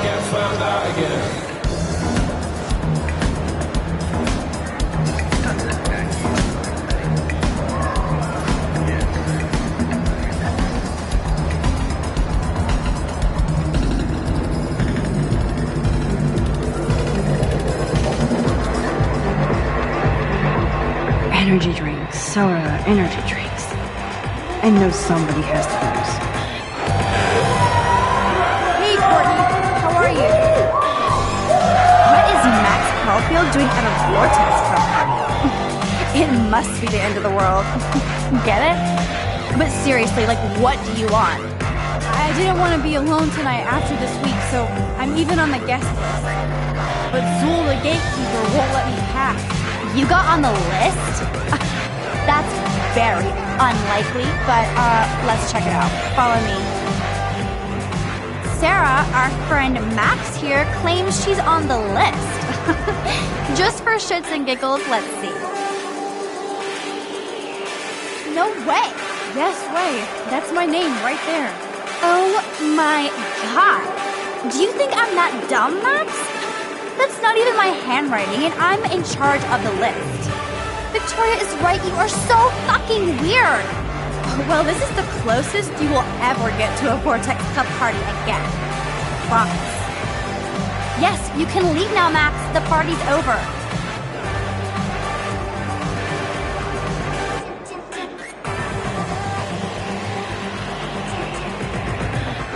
get found out again. Energy drinks, soda, energy drinks. I know somebody has those. Hey, Courtney, how are you? What is Max Caulfield doing at a Vortex Club party? It must be the end of the world. Get it? But seriously, like, what do you want? I didn't want to be alone tonight after this week, so I'm even on the guest list. But Zool, the gatekeeper, won't let me pass. You got on the list? That's very unlikely, but let's check it out. Follow me. Sarah, our friend Max here, claims she's on the list. Just for shits and giggles, let's see. No way! Yes way. That's my name right there. Oh my god. Do you think I'm that dumb, Max? That's not even my handwriting, and I'm in charge of the list. Victoria is right, you are so fucking weird. Well, this is the closest you will ever get to a Vortex Club party again. Promise. Yes, you can leave now, Max. The party's over.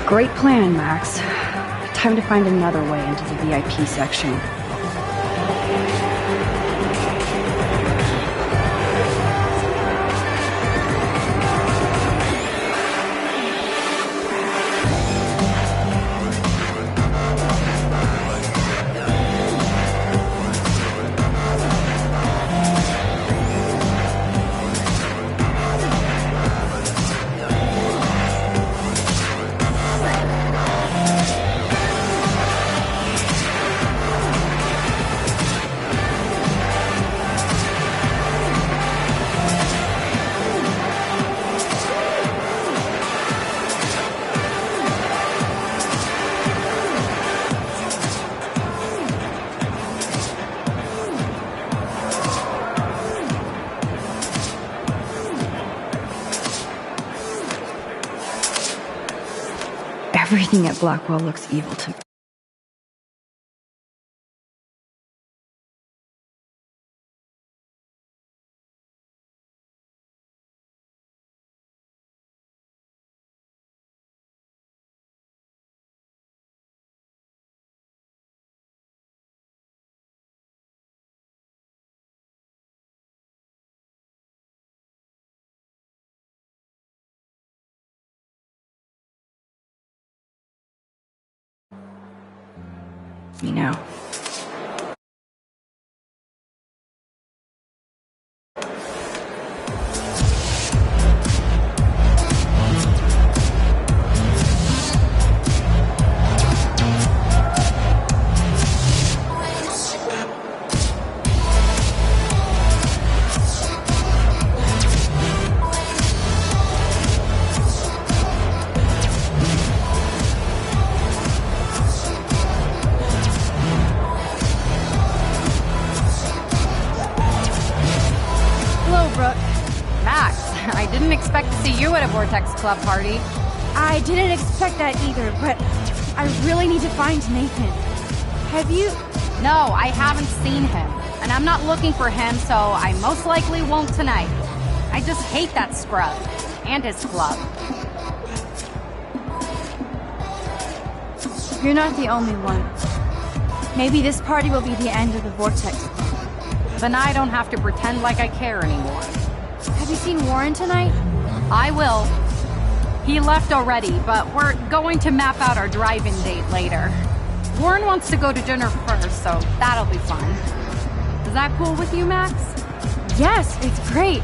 Great plan, Max. Time to find another way into the VIP section. Everything at Blackwell looks evil to me. Me now. Vortex Club party. I didn't expect that either, but I really need to find Nathan. Have you? No, I haven't seen him. And I'm not looking for him, so I most likely won't tonight. I just hate that scrub. And his club. You're not the only one. Maybe this party will be the end of the Vortex Club. Then I don't have to pretend like I care anymore. Have you seen Warren tonight? I will. He left already, but we're going to map out our drive-in date later. Warren wants to go to dinner first, so that'll be fun. Is that cool with you, Max? Yes, it's great.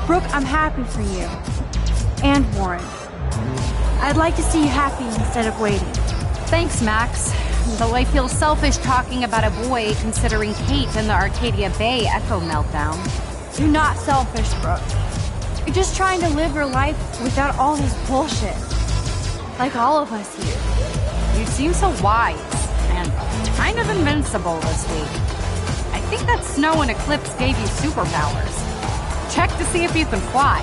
Brooke, I'm happy for you. And Warren. I'd like to see you happy instead of waiting. Thanks, Max. Though I feel selfish talking about a boy considering Kate in the Arcadia Bay Echo meltdown. You're not selfish, Brooke. You're just trying to live your life without all this bullshit. Like all of us here. You seem so wise and kind of invincible this week. I think that snow and eclipse gave you superpowers. Check to see if you can fly.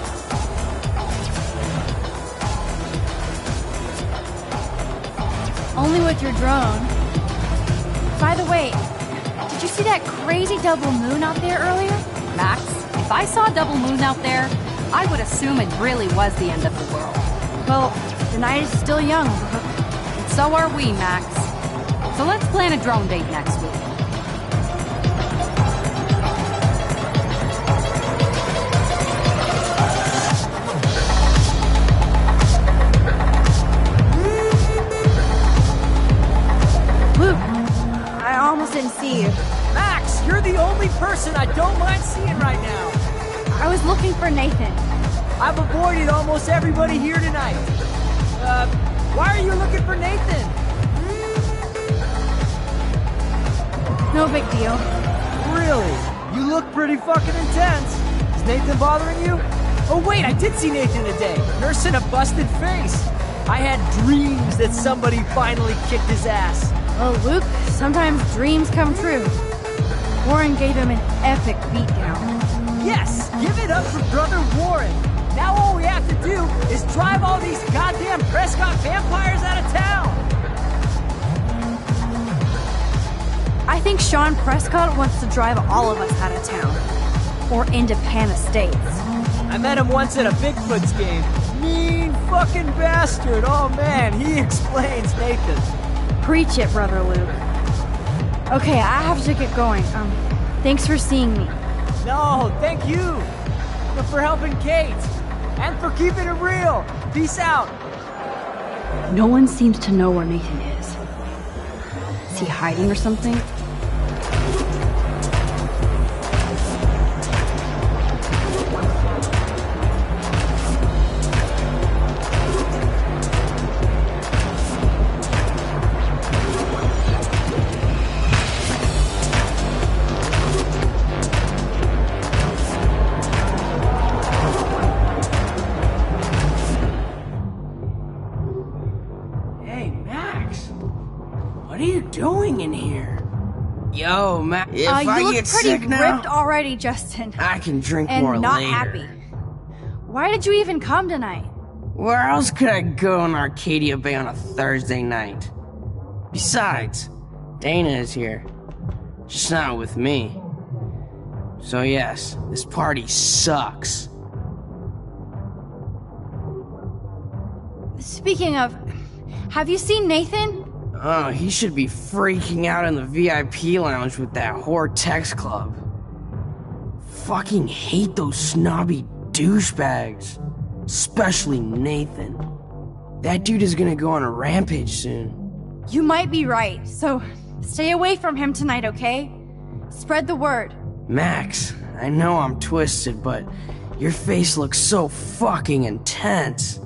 Only with your drone. By the way, did you see that crazy double moon out there earlier? Max, if I saw a double moon out there, I would assume it really was the end of the world. Well, the night is still young, Brooke. And so are we, Max. So let's plan a drone date next week. I almost didn't see you. Max, you're the only person I don't mind seeing right now. I was looking for Nathan. I've avoided almost everybody here tonight. Why are you looking for Nathan? No big deal. Really? You look pretty fucking intense. Is Nathan bothering you? Oh wait, I did see Nathan today, nursing a busted face. I had dreams that somebody finally kicked his ass. Well, Luke, sometimes dreams come true. Warren gave him an epic beatdown. Yes, give it up for Brother Warren. Now all we have to do is drive all these goddamn Prescott vampires out of town. I think Sean Prescott wants to drive all of us out of town. Or into Pan Estates. I met him once at a Bigfoot's game. Mean fucking bastard. Oh man, he explains Nathan. Preach it, Brother Luke. Okay, I have to get going. Thanks for seeing me. No, thank you. But for helping Kate. And for keeping it real. Peace out. No one seems to know where Nathan is. Is he hiding or something? What are you doing in here? Yo, Max, if I you look get pretty sick now, ripped already, Justin. I can drink And more not later. happy. Why did you even come tonight? Where else could I go in Arcadia Bay on a Thursday night? Besides, Dana is here. Just not with me. So yes, this party sucks. Speaking of, have you seen Nathan? Oh, he should be freaking out in the VIP lounge with that whore Tex Club. Fucking hate those snobby douchebags. Especially Nathan. That dude is gonna go on a rampage soon. You might be right, so stay away from him tonight, okay? Spread the word. Max, I know I'm twisted, but your face looks so fucking intense.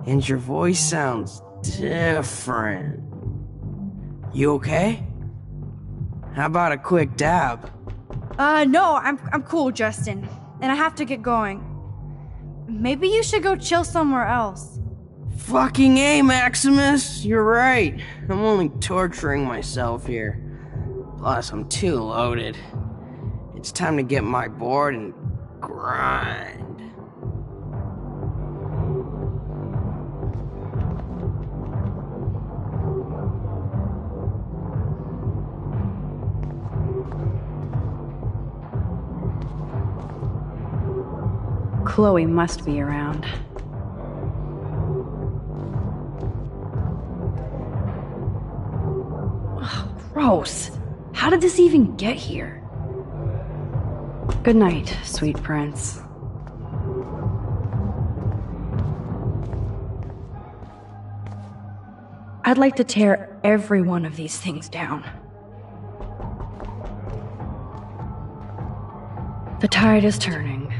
And your voice sounds different. You okay? How about a quick dab? No, I'm cool, Justin. And I have to get going. Maybe you should go chill somewhere else. Fucking A, Maximus! You're right. I'm only torturing myself here. Plus, I'm too loaded. It's time to get my board and grind. Chloe must be around. Ugh, gross. How did this even get here? Good night, sweet prince. I'd like to tear every one of these things down. The tide is turning.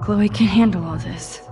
Chloe can handle all this.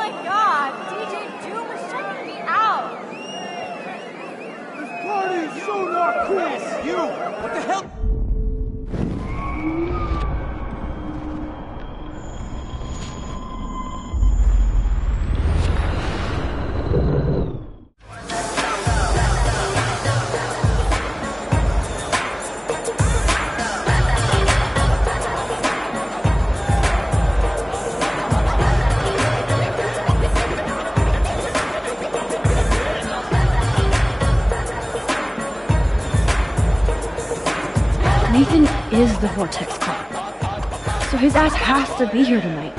my god! DJ Doom is checking me out! This party is so not cool! You! What the hell? Nathan is the Vortex Club. So his ass has to be here tonight.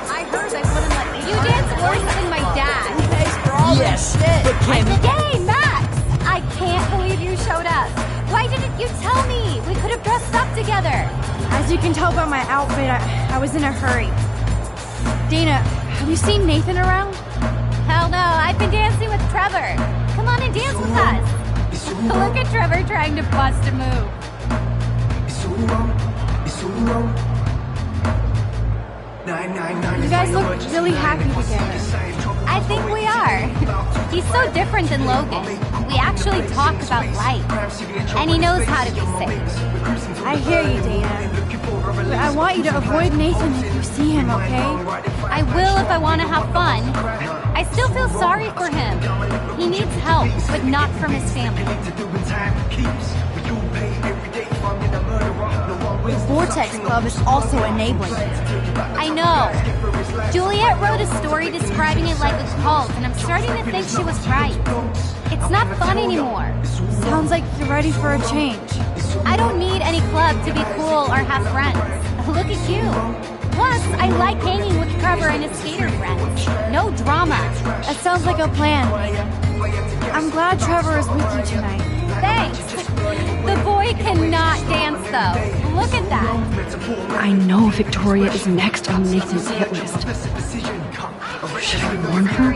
I heard they wouldn't let me. You dance worse than my dad. Yes, but can Yay, Max! I can't believe you showed up. Why didn't you tell me? We could have dressed up together. As you can tell by my outfit, I was in a hurry. Dana, have you seen Nathan around? Hell no, I've been dancing with Trevor. Come on and dance with us. Look at Trevor trying to bust a move. You guys look really happy together. I think we are. He's so different than Logan. We actually talk about life. And he knows how to be safe. I hear you, Dana. But I want you to avoid Nathan if you see him, okay? I will if I want to have fun. I still feel sorry for him. He needs help, but not from his family. The Vortex Club is also enabling it. I know. Juliet wrote a story describing it like a cult, and I'm starting to think she was right. It's not fun anymore. Sounds like you're ready for a change. I don't need any club to be cool or have friends. Look at you. Plus, I like hanging with Trevor and his skater friends. No drama. That sounds like a plan. I'm glad Trevor is with you tonight. Thanks. The boy cannot dance, though. Look at that. I know Victoria is next on Nathan's hit list. Should I warn her?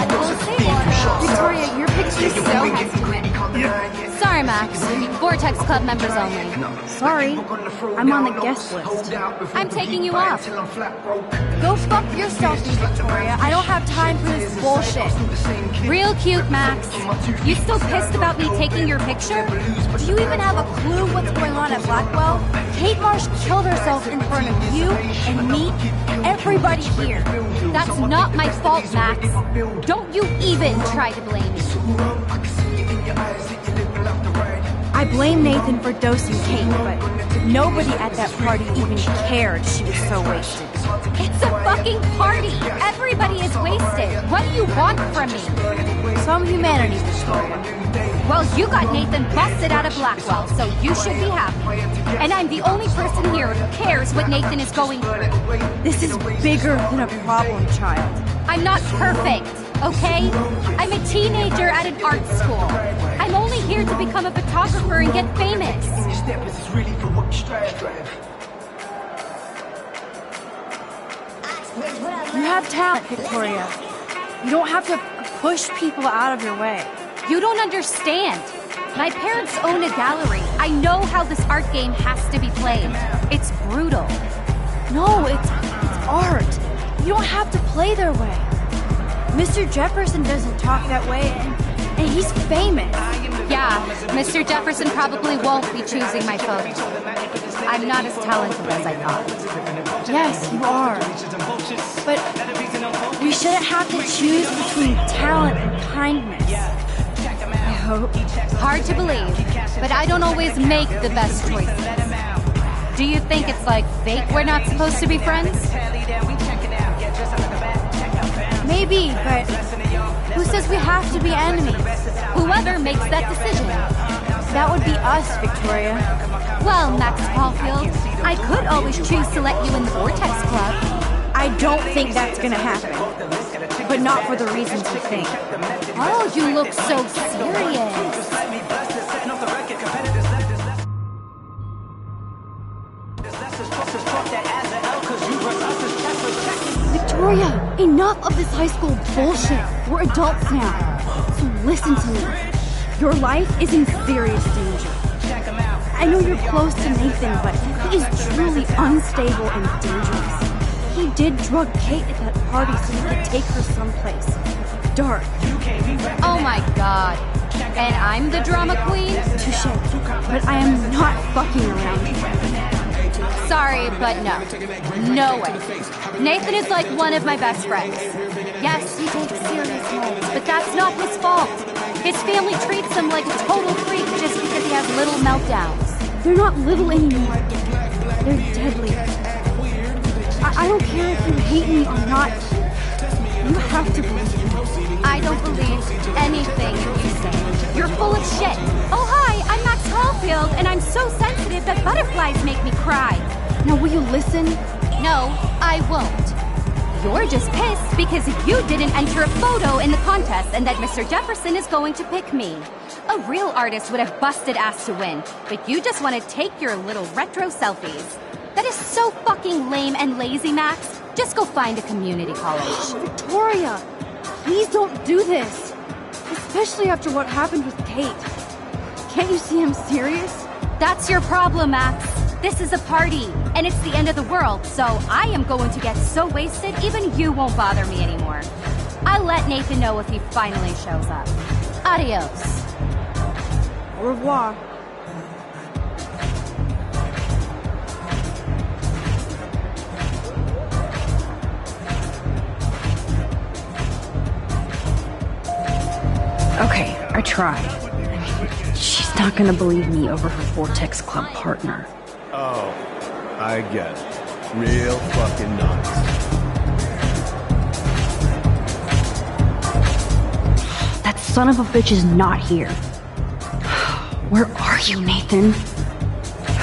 We'll see. Victoria, your picture's so hesitant. Sorry, Max. Vortex Club members only. Sorry, I'm on the guest list. I'm taking you off. Go fuck yourself, Victoria. I don't have time for this bullshit. Real cute, Max. You still pissed about me taking your picture? Do you even have a clue what's going on at Blackwell? Kate Marsh killed herself in front of you and me, everybody here. That's not my fault, Max. Don't you even try to blame me. I blame Nathan for dosing Kate, but nobody at that party even cared she was so wasted. It's a fucking party. Everybody is wasted. What do you want from me? Some humanity, Victoria. Well, you got Nathan busted out of Blackwell, so you should be happy. And I'm the only person here who cares what Nathan is going through. This is bigger than a problem, child. I'm not perfect, okay? I'm a teenager at an art school. I'm only here to become a photographer and get famous. You have talent, Victoria. You don't have to push people out of your way. You don't understand. My parents own a gallery. I know how this art game has to be played. It's brutal. No, it's art. You don't have to play their way. Mr. Jefferson doesn't talk that way, and he's famous. Yeah, Mr. Jefferson probably won't be choosing my photo. I'm not as talented as I thought. Yes, you are. But we shouldn't have to choose between talent and kindness. I hope. Hard to believe, but I don't always make the best choices. Do you think it's like fake we're not supposed to be friends? Maybe, but who says we have to be enemies? Whoever makes that decision. That would be us, Victoria. Well, Max Caulfield, I could always choose to let you in the Vortex Club. I don't think that's gonna happen. But not for the reasons you think. Oh, you look so serious. Victoria, enough of this high school bullshit. We're adults now. So listen to me. Your life is in serious danger. I know you're close to Nathan, but He is truly unstable and dangerous. He did drug Kate at that party so he could take her someplace dark. Oh my god. And I'm the drama queen? Touche. But I am not fucking around here. Sorry, but no. No way. Nathan is like one of my best friends. Yes, he takes serious meds, but that's not his fault. His family treats him like a total freak just because he has little meltdowns. They're not little anymore. They're deadly. I don't care if you hate me or not. You have to believe me. I don't believe anything you say. You're full of shit. Oh, hi, I'm Max Caulfield, and I'm so sensitive that butterflies make me cry. Now, will you listen? No, I won't. You're just pissed because you didn't enter a photo in the contest and that Mr. Jefferson is going to pick me. A real artist would have busted ass to win, but you just want to take your little retro selfies. That is so fucking lame and lazy, Max. Just go find a community college. Victoria, please don't do this. Especially after what happened with Kate. Can't you see I'm serious? That's your problem, Max. This is a party, and it's the end of the world, so I am going to get so wasted even you won't bother me anymore. I'll let Nathan know if he finally shows up. Adios. Au revoir. Okay, I tried. I mean, she's not gonna believe me over her Vortex Club partner. Oh, I get it. Real fucking nice. That son of a bitch is not here. Where are you, Nathan?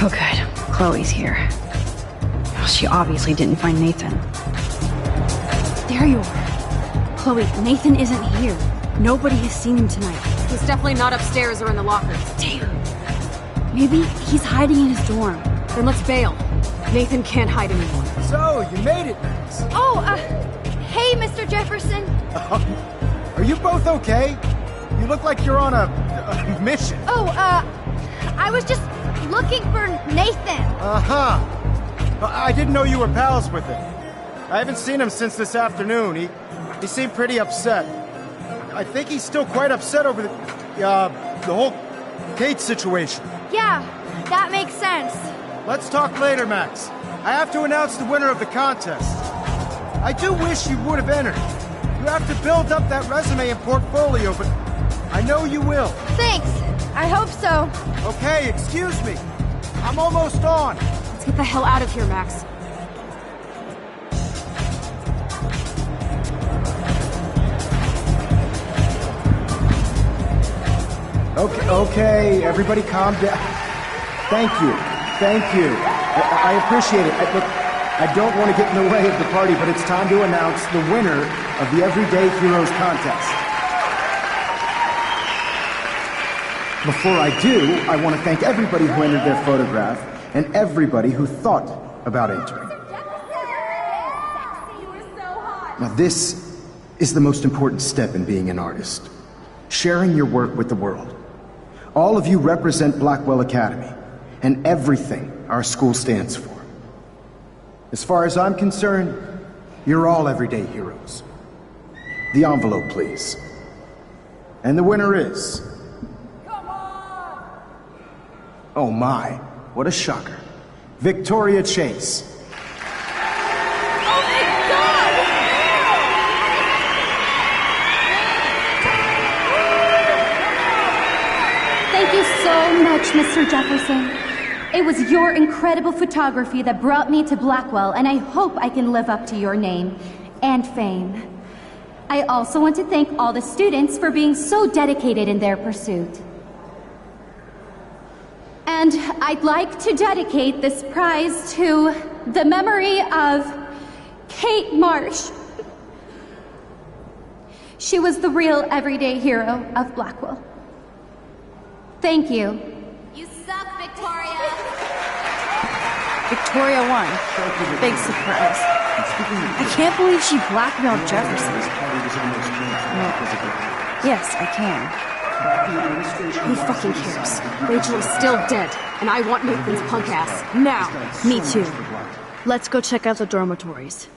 Oh good, Chloe's here. Well, she obviously didn't find Nathan. There you are. Chloe, Nathan isn't here. Nobody has seen him tonight. He's definitely not upstairs or in the lockers. Damn. Maybe he's hiding in his dorm. Then let's bail. Nathan can't hide anymore. So, you made it, Max. Oh, hey, Mr. Jefferson. Are you both okay? You look like you're on a mission. Oh, I was just looking for Nathan. Uh-huh. I didn't know you were pals with him. I haven't seen him since this afternoon. He seemed pretty upset. I think he's still quite upset over the whole Kate situation. Yeah, that makes sense. Let's talk later, Max. I have to announce the winner of the contest. I do wish you would have entered. You have to build up that resume and portfolio, but I know you will. Thanks. I hope so. Okay, excuse me. I'm almost on. Let's get the hell out of here, Max. Okay, everybody calm down. Thank you. I appreciate it. Look, I don't want to get in the way of the party, but it's time to announce the winner of the Everyday Heroes contest. Before I do, I want to thank everybody who entered their photograph and everybody who thought about entering. Now this is the most important step in being an artist. Sharing your work with the world. All of you represent Blackwell Academy and everything our school stands for. As far as I'm concerned, you're all everyday heroes. The envelope, please. And the winner is... Come on! Oh my, what a shocker. Victoria Chase. Thank you so much, Mr. Jefferson. It was your incredible photography that brought me to Blackwell, and I hope I can live up to your name and fame. I also want to thank all the students for being so dedicated in their pursuit. And I'd like to dedicate this prize to the memory of Kate Marsh. She was the real everyday hero of Blackwell. Thank you. You suck, Victoria. Victoria won. Big surprise. I can't believe she blackmailed Jefferson. Well, yes, I can. Who fucking cares? Rachel is still dead, and I want Nathan's punk ass. Now! Me too. Let's go check out the dormitories.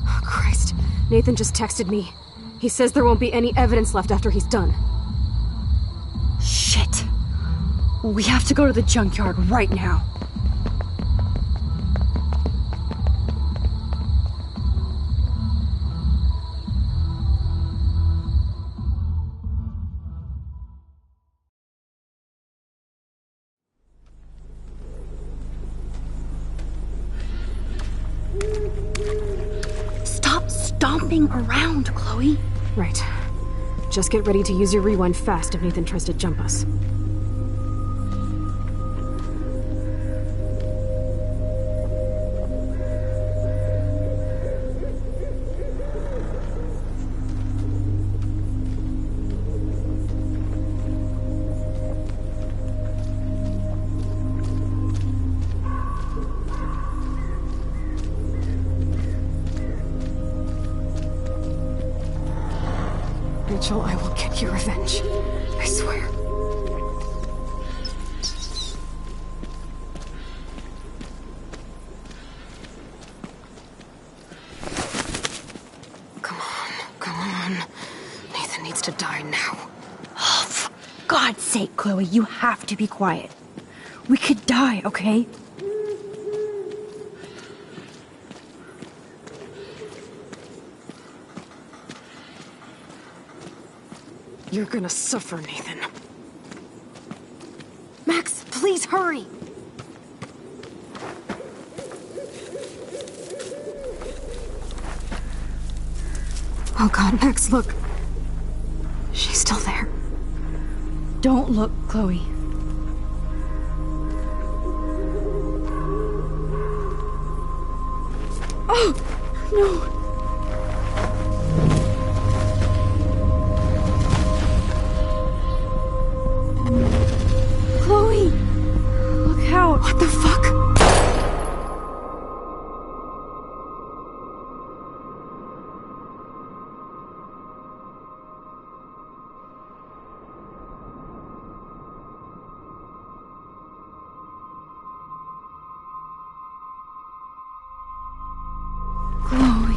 Oh, Christ. Nathan just texted me. He says there won't be any evidence left after he's done. Shit. We have to go to the junkyard right now. Stop stomping around, Chloe. Right. Just get ready to use your rewind fast if Nathan tries to jump us. Rachel, I will get your revenge. I swear. Come on. Nathan needs to die now. Oh, for God's sake, Chloe, you have to be quiet. We could die, okay? You're gonna suffer, Nathan. Max, please hurry! Oh God, Max, look. She's still there. Don't look, Chloe. Oh, no. Chloe! Look out! What the fuck? Chloe.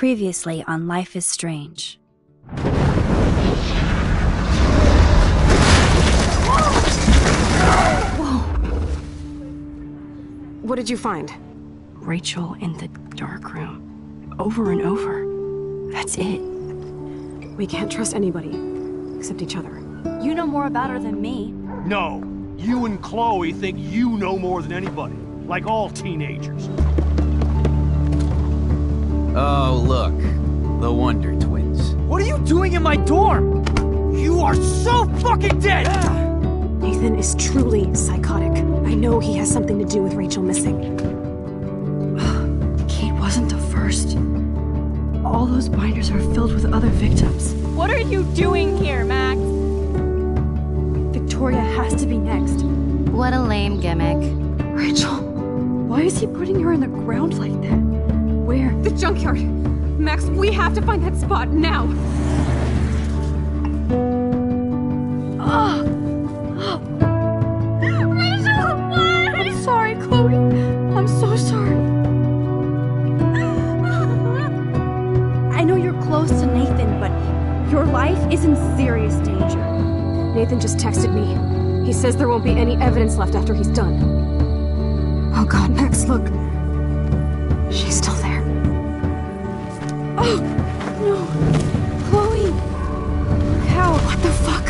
Previously on Life is Strange. What did you find? Rachel in the dark room. Over and over. That's it. We can't trust anybody, except each other. You know more about her than me. No. You and Chloe think you know more than anybody. Like all teenagers. Oh, look. The Wonder Twins. What are you doing in my dorm? You are so fucking dead! Nathan is truly psychotic. I know he has something to do with Rachel missing. Kate wasn't the first. All those binders are filled with other victims. What are you doing here, Max? Victoria has to be next. What a lame gimmick. Rachel, why is he putting her in the ground like that? Where? The junkyard. Max, we have to find that spot now. Rachel, what? I'm sorry, Chloe. I'm so sorry. I know you're close to Nathan, but your life is in serious danger. Nathan just texted me. He says there won't be any evidence left after he's done. Oh god, Max, look. She's still there. Oh, no. Chloe. How? What the fuck?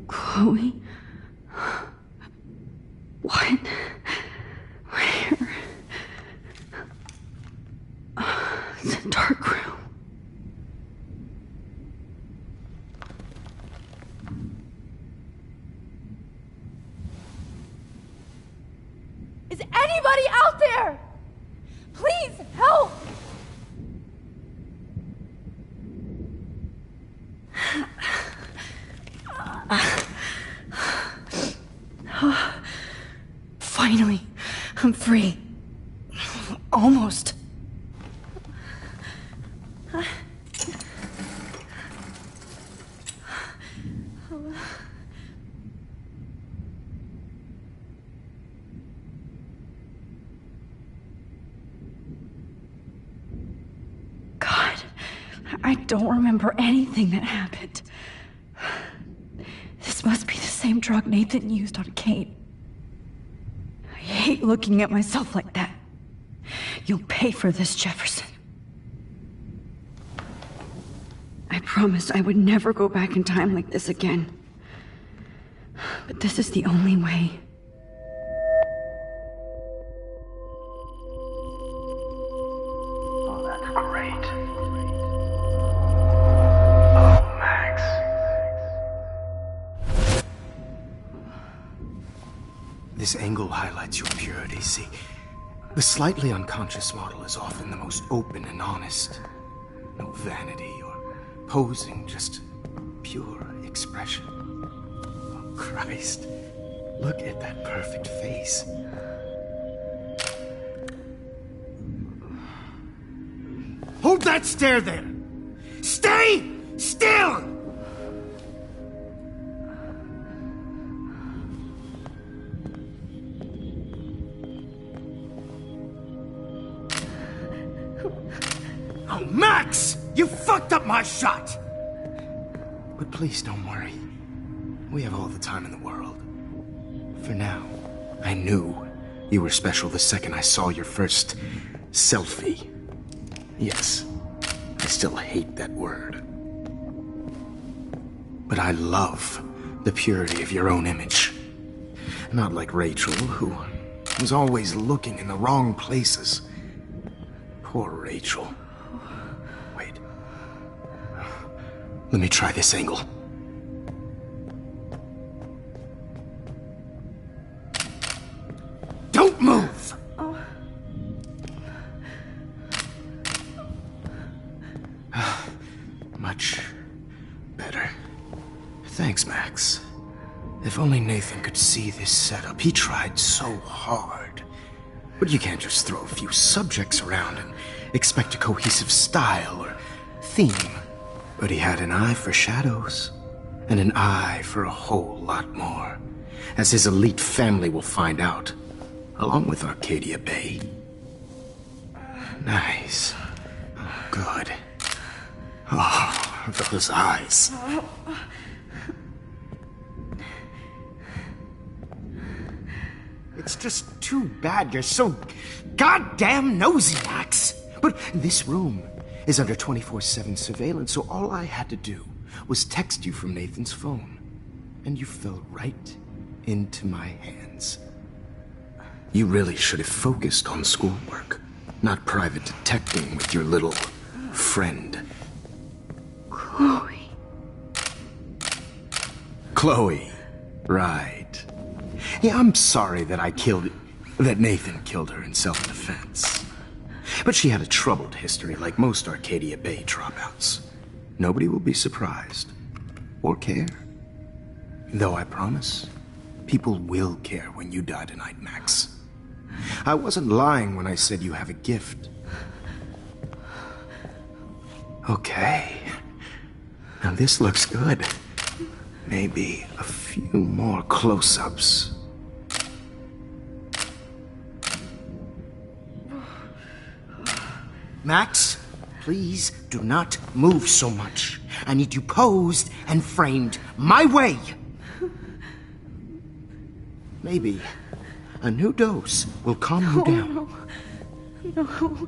Chloe? What? Where? It's a dark room. Is anybody out there? Please help! Finally, I'm free. Almost. God, don't remember anything that happened. This must be the same drug Nathan used on Kate. I hate looking at myself like that. You'll pay for this, Jefferson. I promised I would never go back in time like this again. But this is the only way. Oh, that's great. Oh, Max. This angle highlights your purity, see? The slightly unconscious model is often the most open and honest. No vanity or posing, just pure expression. Oh, Christ. Look at that perfect face. Hold that stare there! Stay still! Oh, Max! You fucked up my shot! But please don't worry. We have all the time in the world. For now, I knew you were special the second I saw your first selfie. Yes, I still hate that word. But I love the purity of your own image. Not like Rachel, who was always looking in the wrong places. Poor Rachel. Wait. Let me try this angle. Don't move! Much better. Thanks, Max. If only Nathan could see this setup. He tried so hard. But you can't just throw a few subjects around and expect a cohesive style or theme. But he had an eye for shadows, and an eye for a whole lot more, as his elite family will find out, along with Arcadia Bay. Nice. Oh, good. Oh, those eyes. It's just too bad you're so goddamn nosy, Max. But this room is under 24/7 surveillance, so all I had to do was text you from Nathan's phone. And you fell right into my hands. You really should have focused on schoolwork, not private detecting with your little friend. Chloe. Chloe. Right. Yeah, I'm sorry that Nathan killed her in self-defense. But she had a troubled history like most Arcadia Bay dropouts. Nobody will be surprised. Or care. Though I promise, people will care when you die tonight, Max. I wasn't lying when I said you have a gift. Okay. Now this looks good. Maybe a few more close-ups. Max, please do not move so much. I need you posed and framed my way. Maybe a new dose will calm you down. No.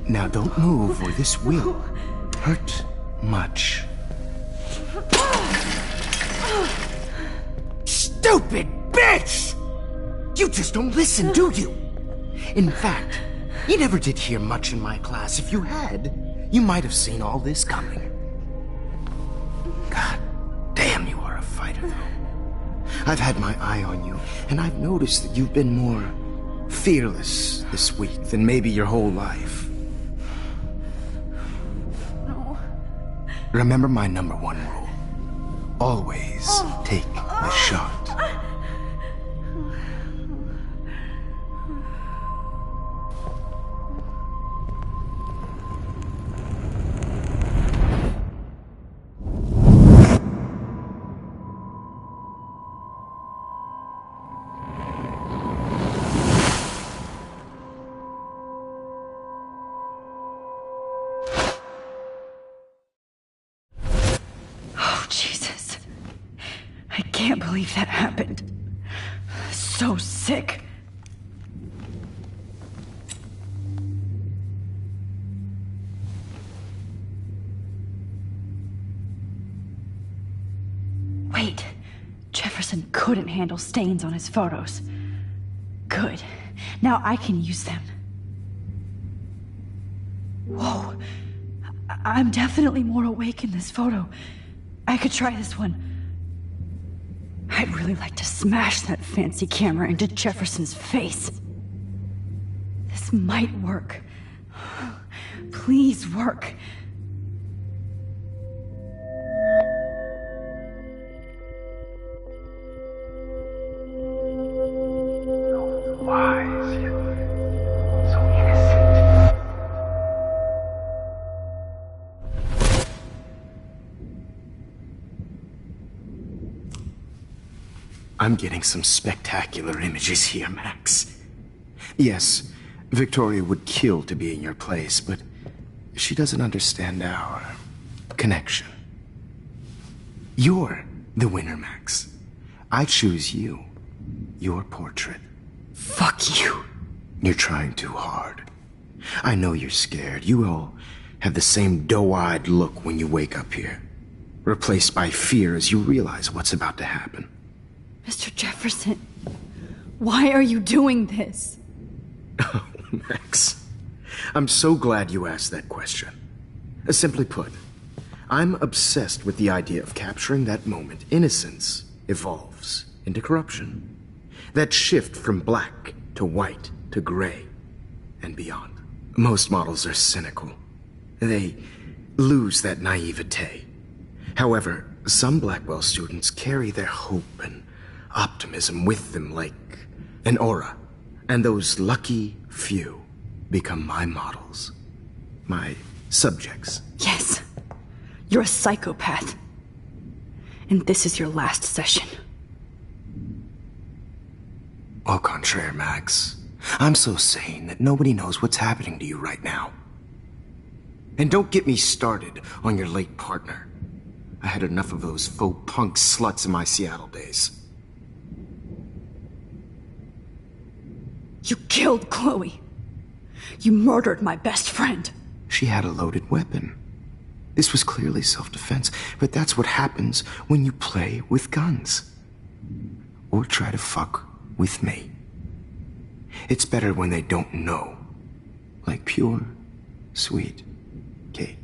Now don't move or this will hurt much. Stupid bitch! You just don't listen, do you? In fact, you never did hear much in my class. If you had, you might have seen all this coming. God damn, you are a fighter, though. I've had my eye on you, and I've noticed that you've been more fearless this week than maybe your whole life. No. Remember my #1 rule. Always take a shot. can't believe that happened. So sick. Wait, Jefferson couldn't handle stains on his photos. Good. Now I can use them. Whoa. I'm definitely more awake in this photo. I could try this one. I'd really like to smash that fancy camera into Jefferson's face. This might work. Please work. Wise, yet so innocent. I'm getting some spectacular images here, Max. Yes, Victoria would kill to be in your place, but she doesn't understand our connection. You're the winner, Max. I choose you. Your portrait. Fuck you. You're trying too hard. I know you're scared. You all have the same doe-eyed look when you wake up here, replaced by fear as you realize what's about to happen. Mr. Jefferson, why are you doing this? Oh, Max. I'm so glad you asked that question. Simply put, I'm obsessed with the idea of capturing that moment innocence evolves into corruption. That shift from black to white to gray and beyond. Most models are cynical. They lose that naivete. However, some Blackwell students carry their hope and optimism with them like an aura. And those lucky few become my models. My subjects. Yes. You're a psychopath. And this is your last session. Au contraire, Max. I'm so sane that nobody knows what's happening to you right now. And don't get me started on your late partner. I had enough of those faux punk sluts in my Seattle days. You killed Chloe. You murdered my best friend. She had a loaded weapon. This was clearly self-defense, but that's what happens when you play with guns. Or try to fuck with me. It's better when they don't know. Like pure, sweet Kate.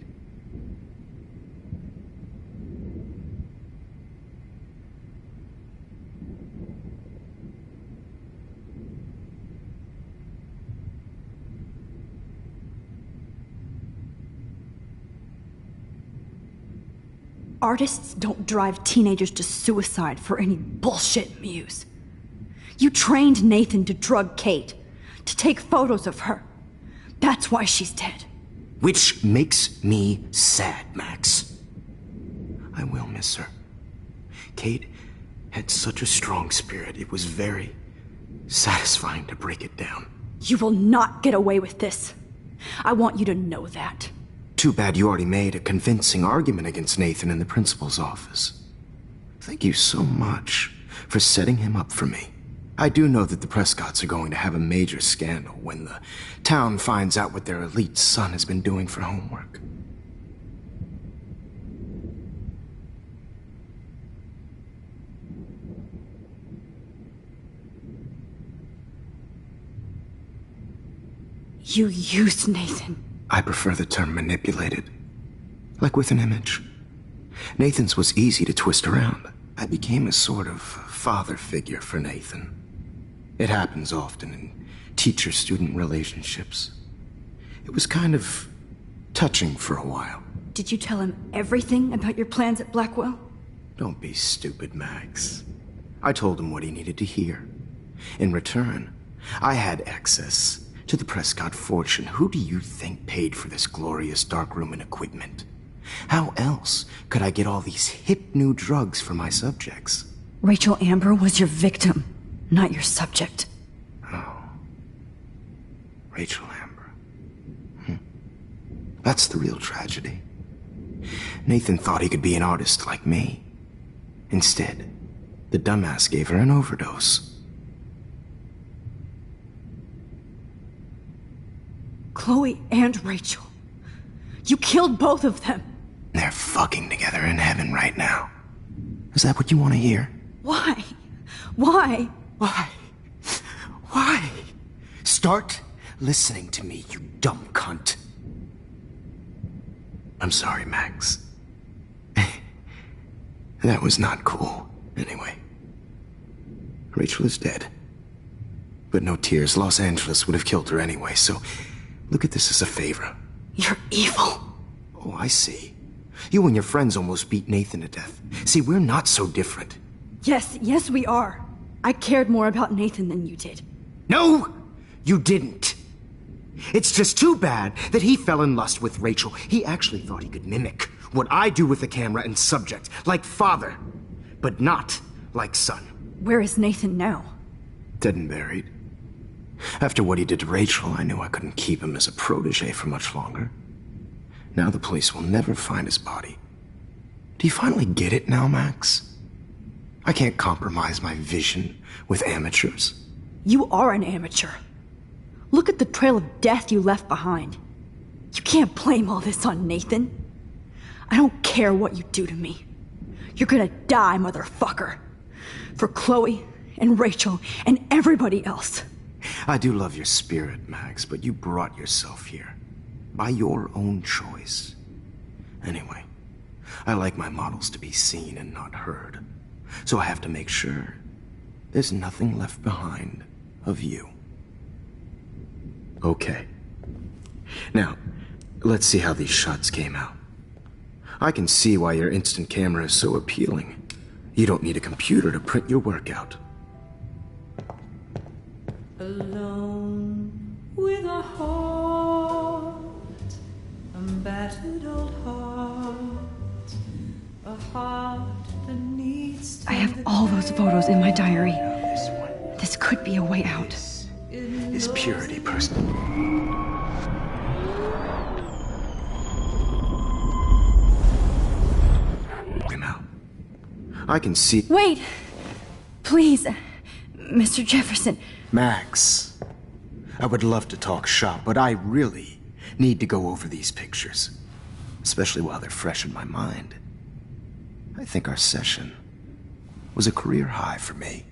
Artists don't drive teenagers to suicide for any bullshit muse. You trained Nathan to drug Kate, to take photos of her. That's why she's dead. Which makes me sad, Max. I will miss her. Kate had such a strong spirit, it was very satisfying to break it down. You will not get away with this. I want you to know that. Too bad you already made a convincing argument against Nathan in the principal's office. Thank you so much for setting him up for me. I do know that the Prescotts are going to have a major scandal when the town finds out what their elite son has been doing for homework. You used Nathan. I prefer the term manipulated. Like with an image. Nathan's was easy to twist around. I became a sort of father figure for Nathan. It happens often in teacher-student relationships. It was kind of touching for a while. Did you tell him everything about your plans at Blackwell? Don't be stupid, Max. I told him what he needed to hear. In return, I had access to the Prescott fortune. Who do you think paid for this glorious darkroom and equipment? How else could I get all these hip new drugs for my subjects? Rachel Amber was your victim, not your subject. Oh. Rachel Amber. That's the real tragedy. Nathan thought he could be an artist like me. Instead, The dumbass gave her an overdose. Chloe and Rachel. You killed both of them. They're fucking together in heaven right now. Is that what you want to hear? Why? Why? Why? Why? Start listening to me, you dumb cunt. I'm sorry, Max. That was not cool. Anyway. Rachel is dead. But no tears. Los Angeles would have killed her anyway, so look at this as a favor. You're evil. Oh, I see. You and your friends almost beat Nathan to death. See, we're not so different. Yes, we are. I cared more about Nathan than you did. No, you didn't. It's just too bad that he fell in lust with Rachel. He actually thought he could mimic what I do with the camera and subject, like father, but not like son. Where is Nathan now? Dead and buried. After what he did to Rachel, I knew I couldn't keep him as a protege for much longer. Now the police will never find his body. Do you finally get it now, Max? I can't compromise my vision with amateurs. You are an amateur. Look at the trail of death you left behind. You can't blame all this on Nathan. I don't care what you do to me. You're gonna die, motherfucker. For Chloe and Rachel and everybody else. I do love your spirit, Max, but you brought yourself here. By your own choice. Anyway, I like my models to be seen and not heard. So I have to make sure there's nothing left behind of you. Okay. Now, let's see how these shots came out. I can see why your instant camera is so appealing. You don't need a computer to print your work out. Alone with a heart, a battered old heart, a heart that needs. I have all those photos in my diary. This could be a way out. Is purity person. Him out. I can see. Wait! Please, Mr. Jefferson. Max, I would love to talk shop, but I really need to go over these pictures. Especially while they're fresh in my mind. I think our session was a career high for me.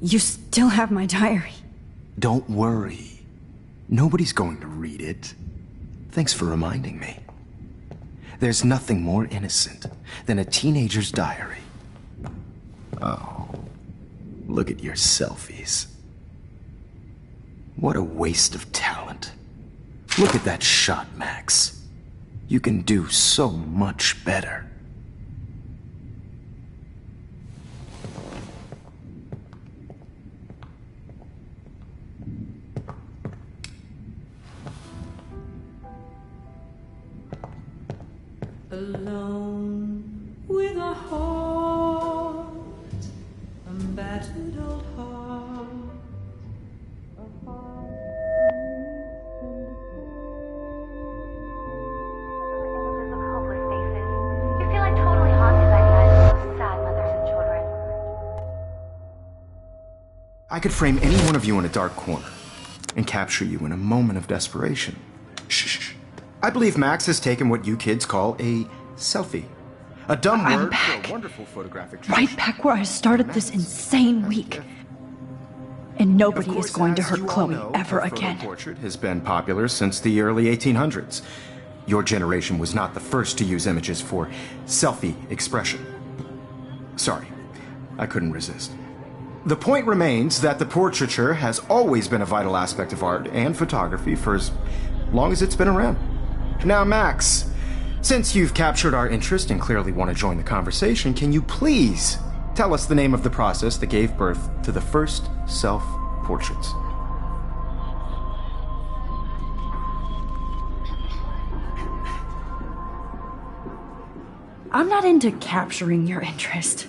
You still have my diary. Don't worry. Nobody's going to read it. Thanks for reminding me. There's nothing more innocent than a teenager's diary. Oh, look at your selfies. What a waste of talent. Look at that shot, Max. You can do so much better. Alone with a heart, a battered old heart, a heart. Images of hopeless faces. You feel like totally haunted by the eyes of those sad mothers and children. I could frame any one of you in a dark corner and capture you in a moment of desperation. Shh. I believe Max has taken what you kids call a selfie. A dumb word for a wonderful photographic tradition. Right back where I started this insane week. And nobody is going to hurt Chloe ever again. The portrait has been popular since the early 1800s. Your generation was not the first to use images for selfie expression. Sorry, I couldn't resist. The point remains that the portraiture has always been a vital aspect of art and photography for as long as it's been around. Now, Max, since you've captured our interest and clearly want to join the conversation, can you please tell us the name of the process that gave birth to the first self-portraits? I'm not into capturing your interest.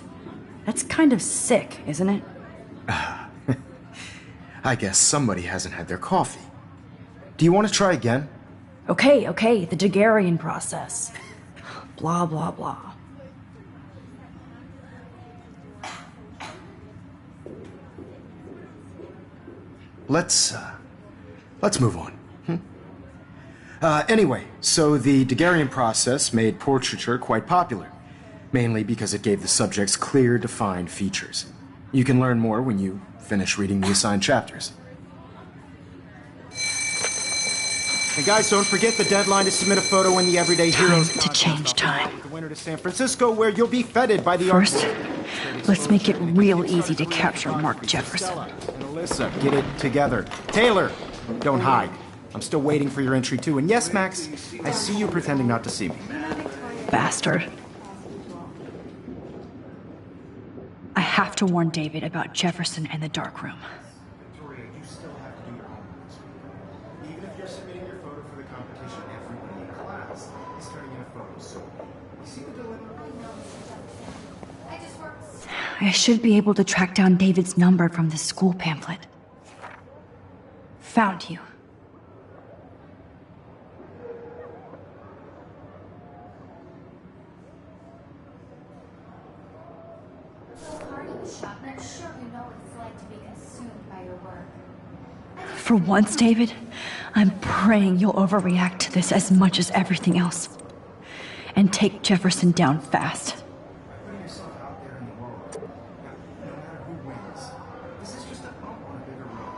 That's kind of sick, isn't it? I guess somebody hasn't had their coffee. Do you want to try again? Okay, the Daguerrean process. Blah, blah, blah. Let's move on. Anyway, so the Daguerrean process made portraiture quite popular, mainly because it gave the subjects clear, defined features. You can learn more when you finish reading the assigned chapters. And guys, don't forget the deadline to submit a photo in the Everyday Heroes to change time. The winner to San Francisco, where you'll be feted by the First, let's make it real easy to capture Mark Jefferson. And Alyssa, get it together. Taylor, don't hide. I'm still waiting for your entry too. And yes, Max, I see you pretending not to see me. Bastard. I have to warn David about Jefferson and the dark room. Victoria, you still have to do your homework this week. Even if you're submitting your photo for the competition, everybody in class is turning in a photo. So, you see the dilemma? I should be able to track down David's number from the school pamphlet. Found you. For once, David, I'm praying you'll overreact to this as much as everything else. And take Jefferson down fast. Putting yourself out there in the world, no matter who wins, this is just a bump on a bigger road.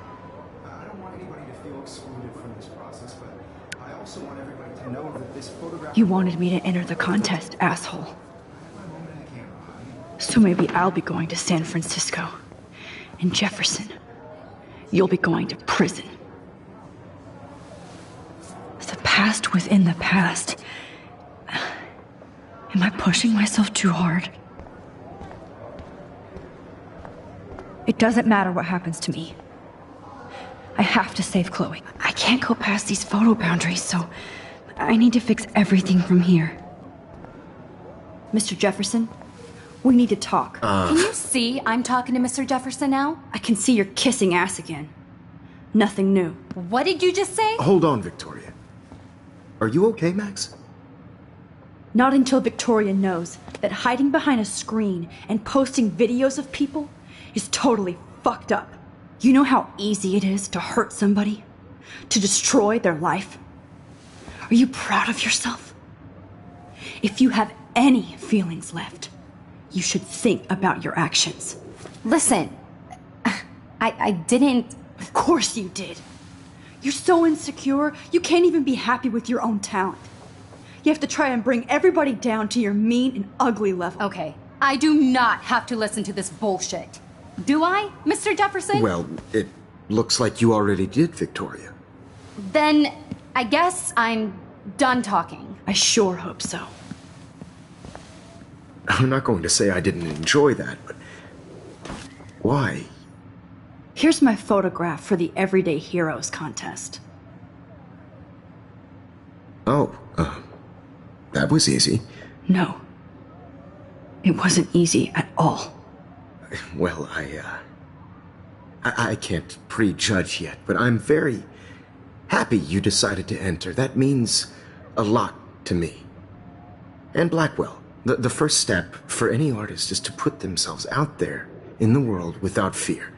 I don't want anybody to feel excluded from this process, but I also want everybody to know that this photograph... You wanted me to enter the contest, asshole. So maybe I'll be going to San Francisco. And Jefferson, you'll be going to prison. The past within the past. Am I pushing myself too hard? It doesn't matter what happens to me. I have to save Chloe. I can't go past these photo boundaries, so I need to fix everything from here. Mr. Jefferson, we need to talk. Can you see I'm talking to Mr. Jefferson now? I can see you're kissing ass again. Nothing new. What did you just say? Hold on, Victoria. Are you okay, Max? Not until Victoria knows that hiding behind a screen and posting videos of people is totally fucked up. You know how easy it is to hurt somebody? To destroy their life? Are you proud of yourself? If you have any feelings left, you should think about your actions. Listen, I didn't... Of course you did. You're so insecure, you can't even be happy with your own talent. You have to try and bring everybody down to your mean and ugly level. Okay, I do not have to listen to this bullshit. Do I, Mr. Jefferson? Well, it looks like you already did, Victoria. Then I guess I'm done talking. I sure hope so. I'm not going to say I didn't enjoy that, but... why? Here's my photograph for the Everyday Heroes contest. Oh, that was easy. No. It wasn't easy at all. Well, I can't prejudge yet, but I'm very happy you decided to enter. That means a lot to me. And Blackwell. The first step for any artist is to put themselves out there in the world without fear.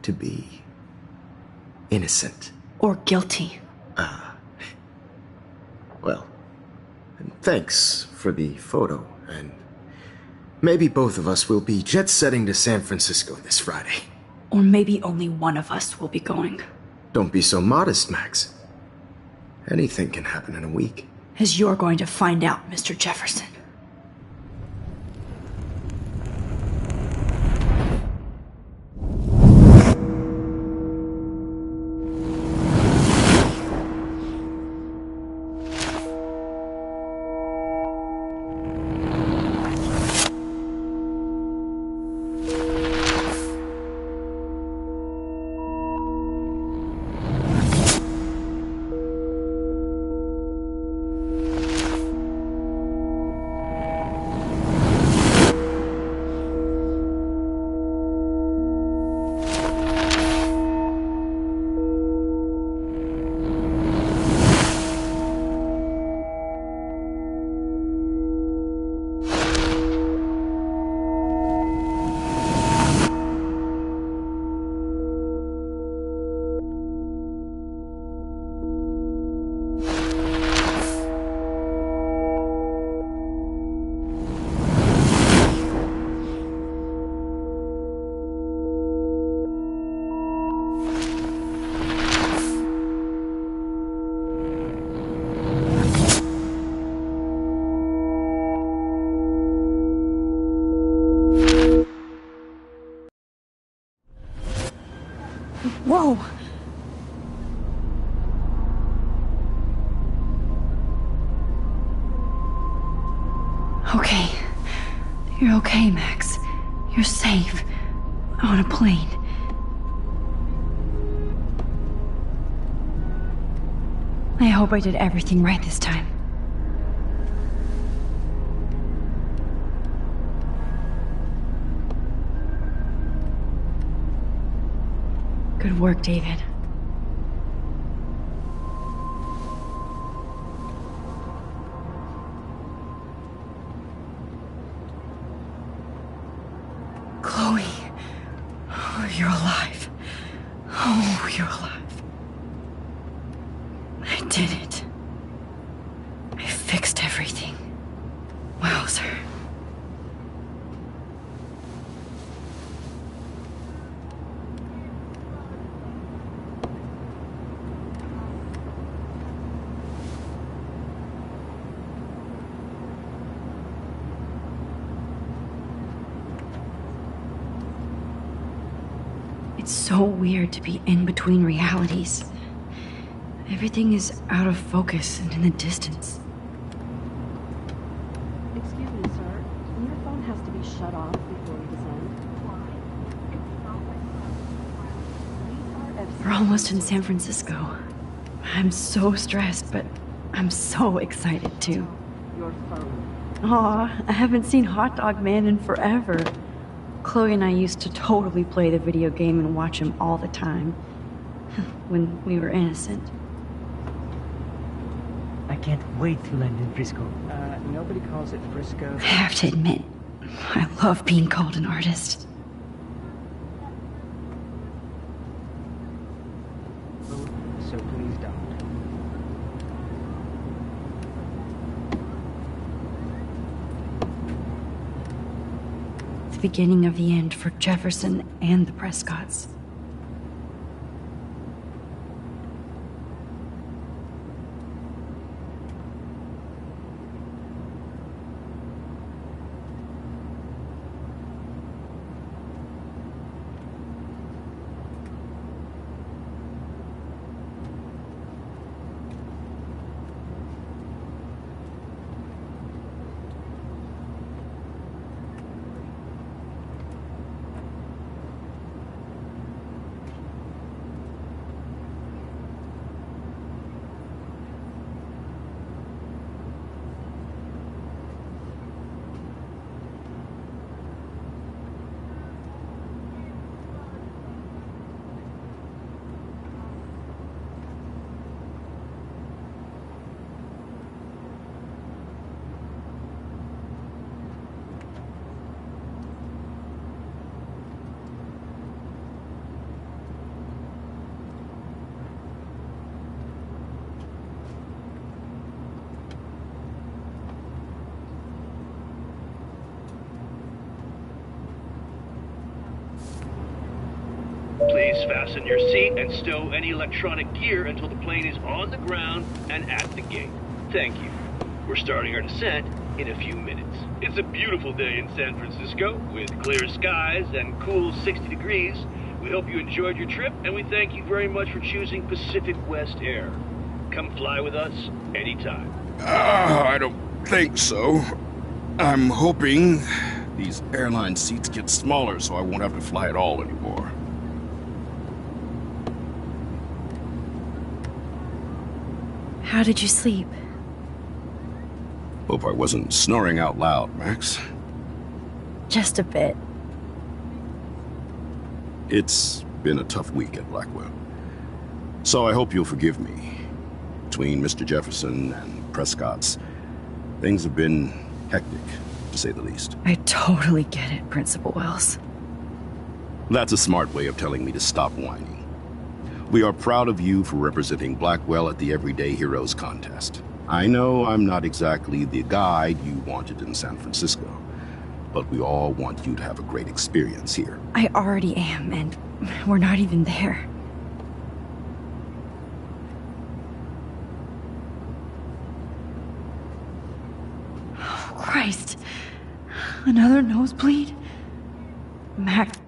To be innocent. Or guilty. Well, thanks for the photo, and maybe both of us will be jet-setting to San Francisco this Friday. Or maybe only one of us will be going. Don't be so modest, Max. Anything can happen in a week. As you're going to find out, Mr. Jefferson. Okay. You're okay, Max. You're safe. On a plane. I hope I did everything right this time. Good work, David. Chloe. Oh, you're alive. Oh, you're alive. I did it. I fixed everything. Wowzer. It's so weird to be in between realities. Everything is out of focus and in the distance. Excuse me, sir. Your phone has to be shut off before we descend. We're almost in San Francisco. I'm so stressed, but I'm so excited too. Your phone. Aw, I haven't seen Hot Dog Man in forever. Chloe and I used to totally play the video game and watch him all the time. When we were innocent. I can't wait to land in Frisco. Nobody calls it Frisco. I have to admit, I love being called an artist. So please don't. The beginning of the end for Jefferson and the Prescotts. Please fasten your seat and stow any electronic gear until the plane is on the ground and at the gate. Thank you. We're starting our descent in a few minutes. It's a beautiful day in San Francisco with clear skies and cool 60 degrees. We hope you enjoyed your trip, and we thank you very much for choosing Pacific West Air. Come fly with us anytime. I don't think so. I'm hoping these airline seats get smaller so I won't have to fly at all anymore. How did you sleep? Hope I wasn't snoring out loud, Max. Just a bit. It's been a tough week at Blackwell. So I hope you'll forgive me. Between Mr. Jefferson and Prescott's, things have been hectic, to say the least. I totally get it, Principal Wells. That's a smart way of telling me to stop whining. We are proud of you for representing Blackwell at the Everyday Heroes contest. I know I'm not exactly the guide you wanted in San Francisco, but we all want you to have a great experience here. I already am, and we're not even there. Oh, Christ. Another nosebleed? Max.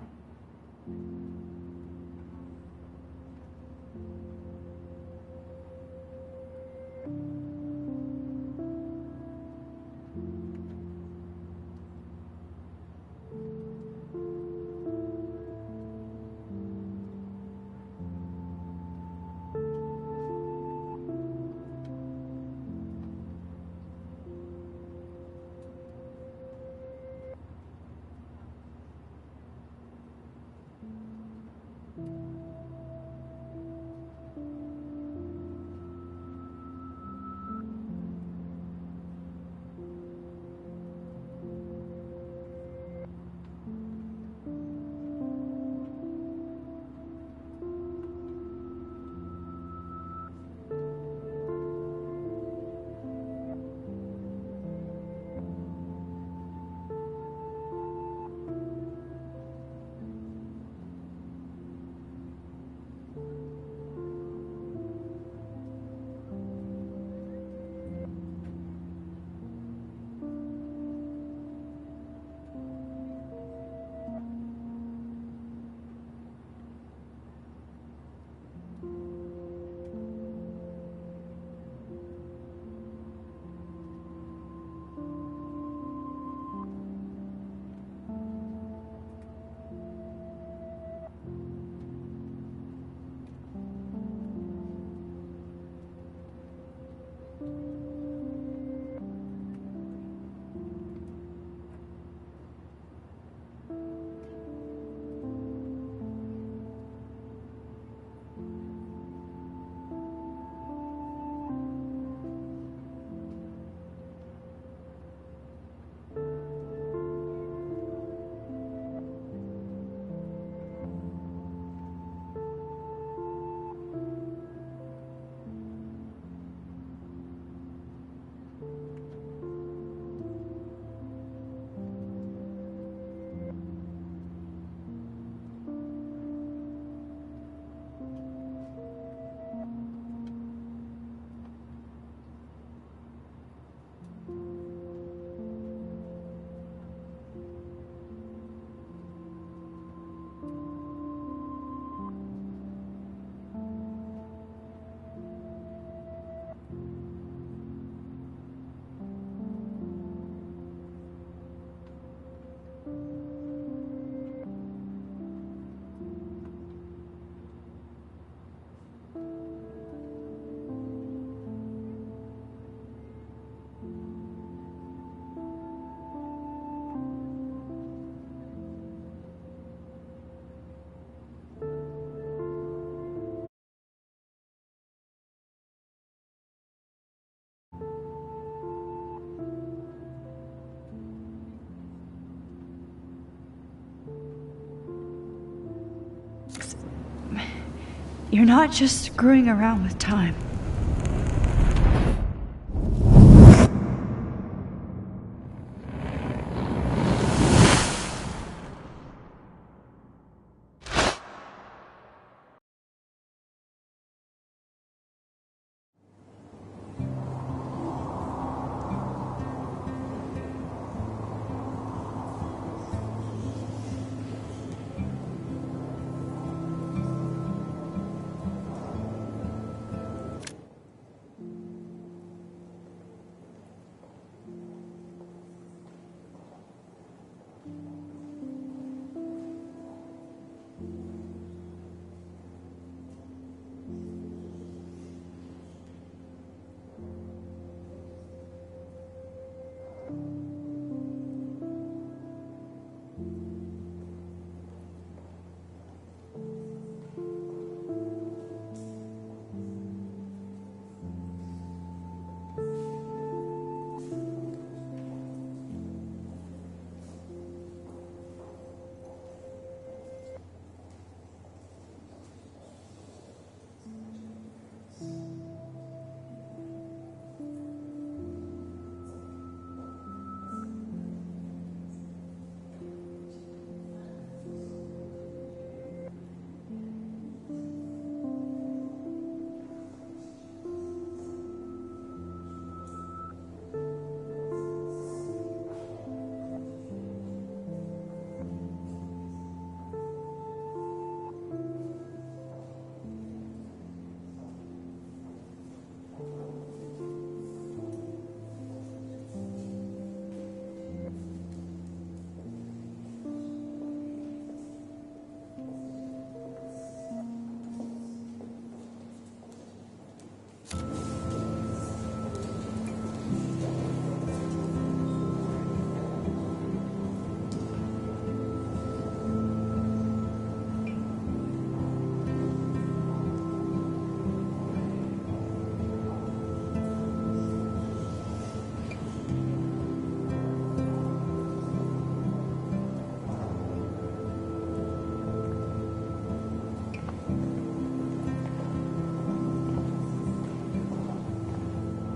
You're not just screwing around with time.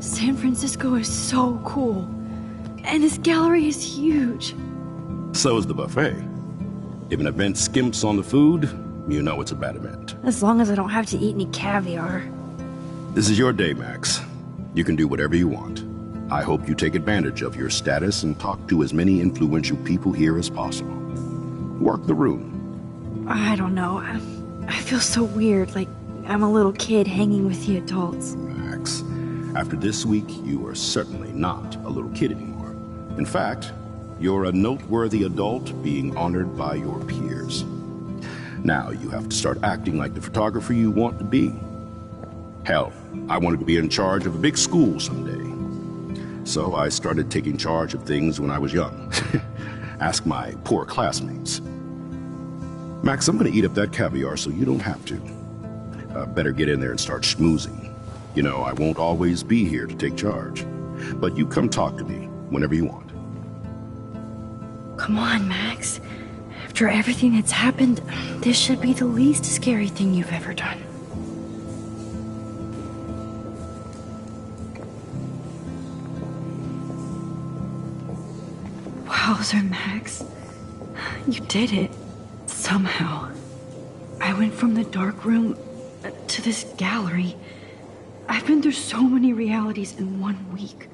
San Francisco is so cool. And this gallery is huge. So is the buffet. If an event skimps on the food, you know it's a bad event. As long as I don't have to eat any caviar. This is your day, Max. You can do whatever you want. I hope you take advantage of your status and talk to as many influential people here as possible. Work the room. I don't know. I feel so weird, like I'm a little kid hanging with the adults. Max, after this week, you are certainly not a little kid anymore. In fact, you're a noteworthy adult being honored by your peers. Now you have to start acting like the photographer you want to be. Hell, I wanted to be in charge of a big school someday. So I started taking charge of things when I was young. Ask my poor classmates. Max, I'm gonna eat up that caviar so you don't have to. Better get in there and start schmoozing. You know, I won't always be here to take charge. But you come talk to me whenever you want. Come on, Max. After everything that's happened, this should be the least scary thing you've ever done. Wowzer, Max. You did it. Somehow. I went from the dark room to this gallery. I've been through so many realities in 1 week.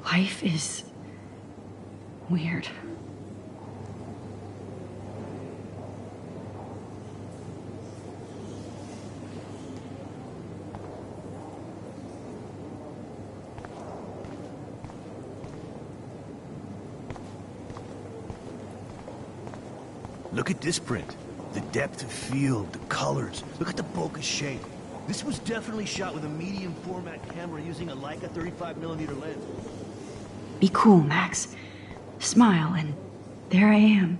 Life is weird. Look at this print. The depth of field, the colors. Look at the bokeh shape. This was definitely shot with a medium format camera using a Leica 35mm lens. Be cool, Max. Smile, and there I am,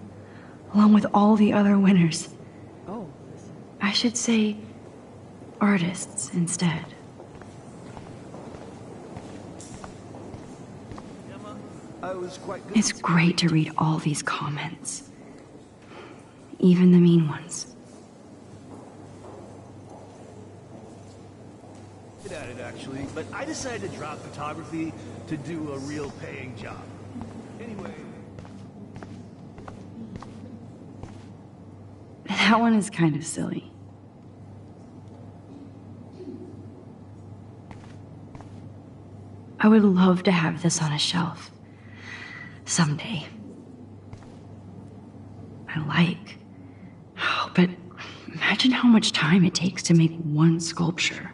along with all the other winners. Oh. I should say artists instead. Emma, I was quite good. It's great to read all these comments. Even the mean ones. actually, but I decided to drop photography to do a real paying job. Anyway... That one is kind of silly. I would love to have this on a shelf. Someday. I like. Oh, but imagine how much time it takes to make one sculpture.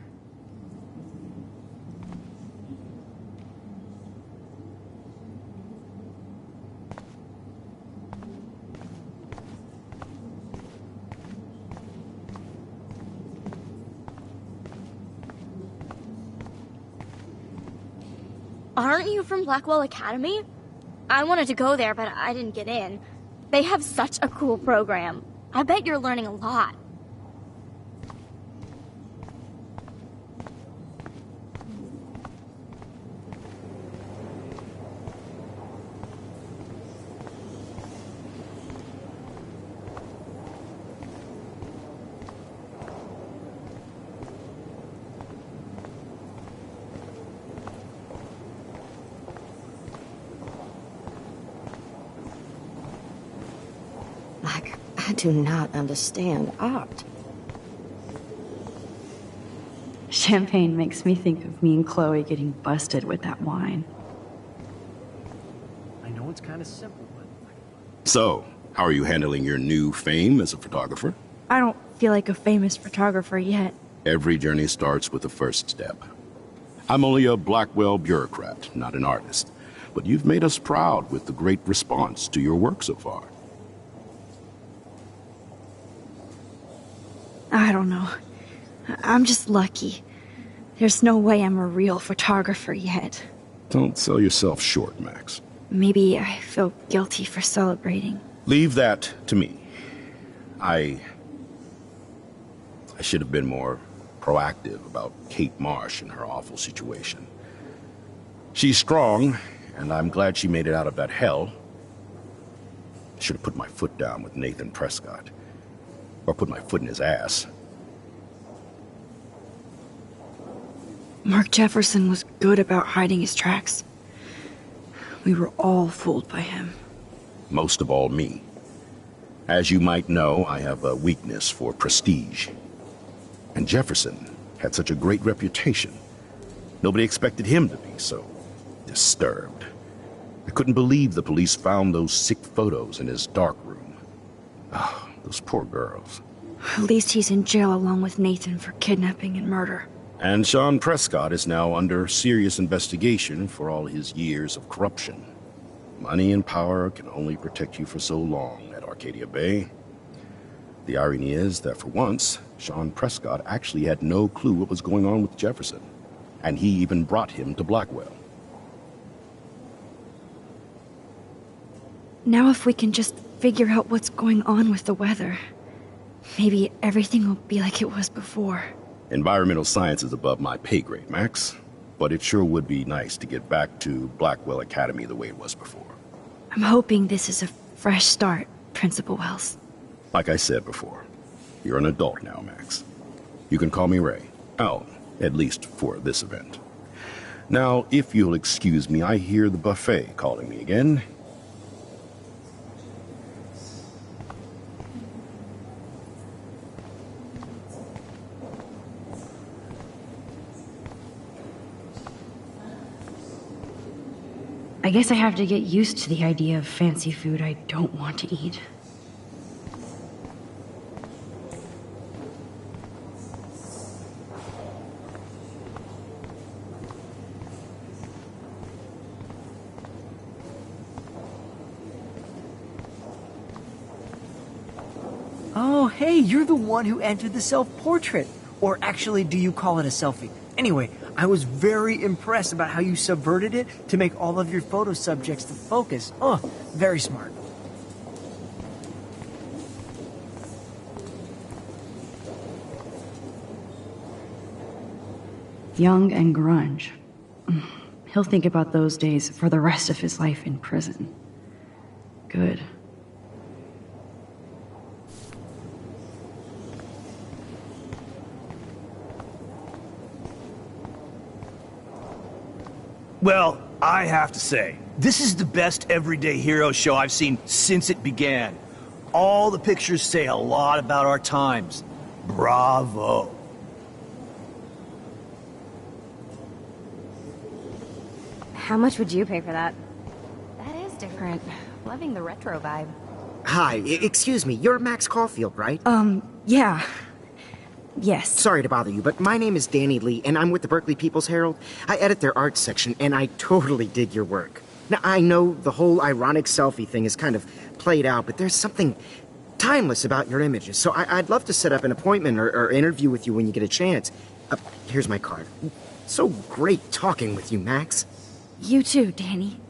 Aren't you from Blackwell Academy? I wanted to go there, but I didn't get in. They have such a cool program. I bet you're learning a lot. I do not understand art. Champagne makes me think of me and Chloe getting busted with that wine. I know it's kind of simple, but... So, how are you handling your new fame as a photographer? I don't feel like a famous photographer yet. Every journey starts with the first step. I'm only a Blackwell bureaucrat, not an artist. But you've made us proud with the great response to your work so far. I don't know. I'm just lucky. There's no way I'm a real photographer yet. Don't sell yourself short, Max. Maybe I feel guilty for celebrating. Leave that to me. I should have been more proactive about Kate Marsh and her awful situation. She's strong, and I'm glad she made it out of that hell. I should have put my foot down with Nathan Prescott. Or put my foot in his ass. Mark Jefferson was good about hiding his tracks. We were all fooled by him. Most of all, me. As you might know, I have a weakness for prestige. And Jefferson had such a great reputation. Nobody expected him to be so disturbed. I couldn't believe the police found those sick photos in his dark room. Oh, those poor girls. At least he's in jail along with Nathan for kidnapping and murder. And Sean Prescott is now under serious investigation for all his years of corruption. Money and power can only protect you for so long at Arcadia Bay. The irony is that for once, Sean Prescott actually had no clue what was going on with Jefferson. And he even brought him to Blackwell. Now if we can just figure out what's going on with the weather, maybe everything will be like it was before. Environmental science is above my pay grade, Max. But it sure would be nice to get back to Blackwell Academy the way it was before. I'm hoping this is a fresh start, Principal Wells. Like I said before, you're an adult now, Max. You can call me Ray. Oh, at least for this event. Now, if you'll excuse me, I hear the buffet calling me again. I guess I have to get used to the idea of fancy food I don't want to eat. Oh, hey, you're the one who entered the self-portrait. Or actually, do you call it a selfie? Anyway, I was very impressed about how you subverted it to make all of your photo subjects the focus. Oh, very smart. Young and grunge. He'll think about those days for the rest of his life in prison. Good. Well, I have to say, this is the best everyday hero show I've seen since it began. All the pictures say a lot about our times. Bravo. How much would you pay for that? That is different. Loving the retro vibe. Hi, excuse me, you're Max Caulfield, right? Yeah. Yes. Sorry to bother you, but my name is Danny Lee, and I'm with the Berkeley People's Herald. I edit their arts section, and I totally dig your work. Now, I know the whole ironic selfie thing is kind of played out, but there's something timeless about your images, so I'd love to set up an appointment or interview with you when you get a chance. Here's my card. So great talking with you, Max. You too, Danny.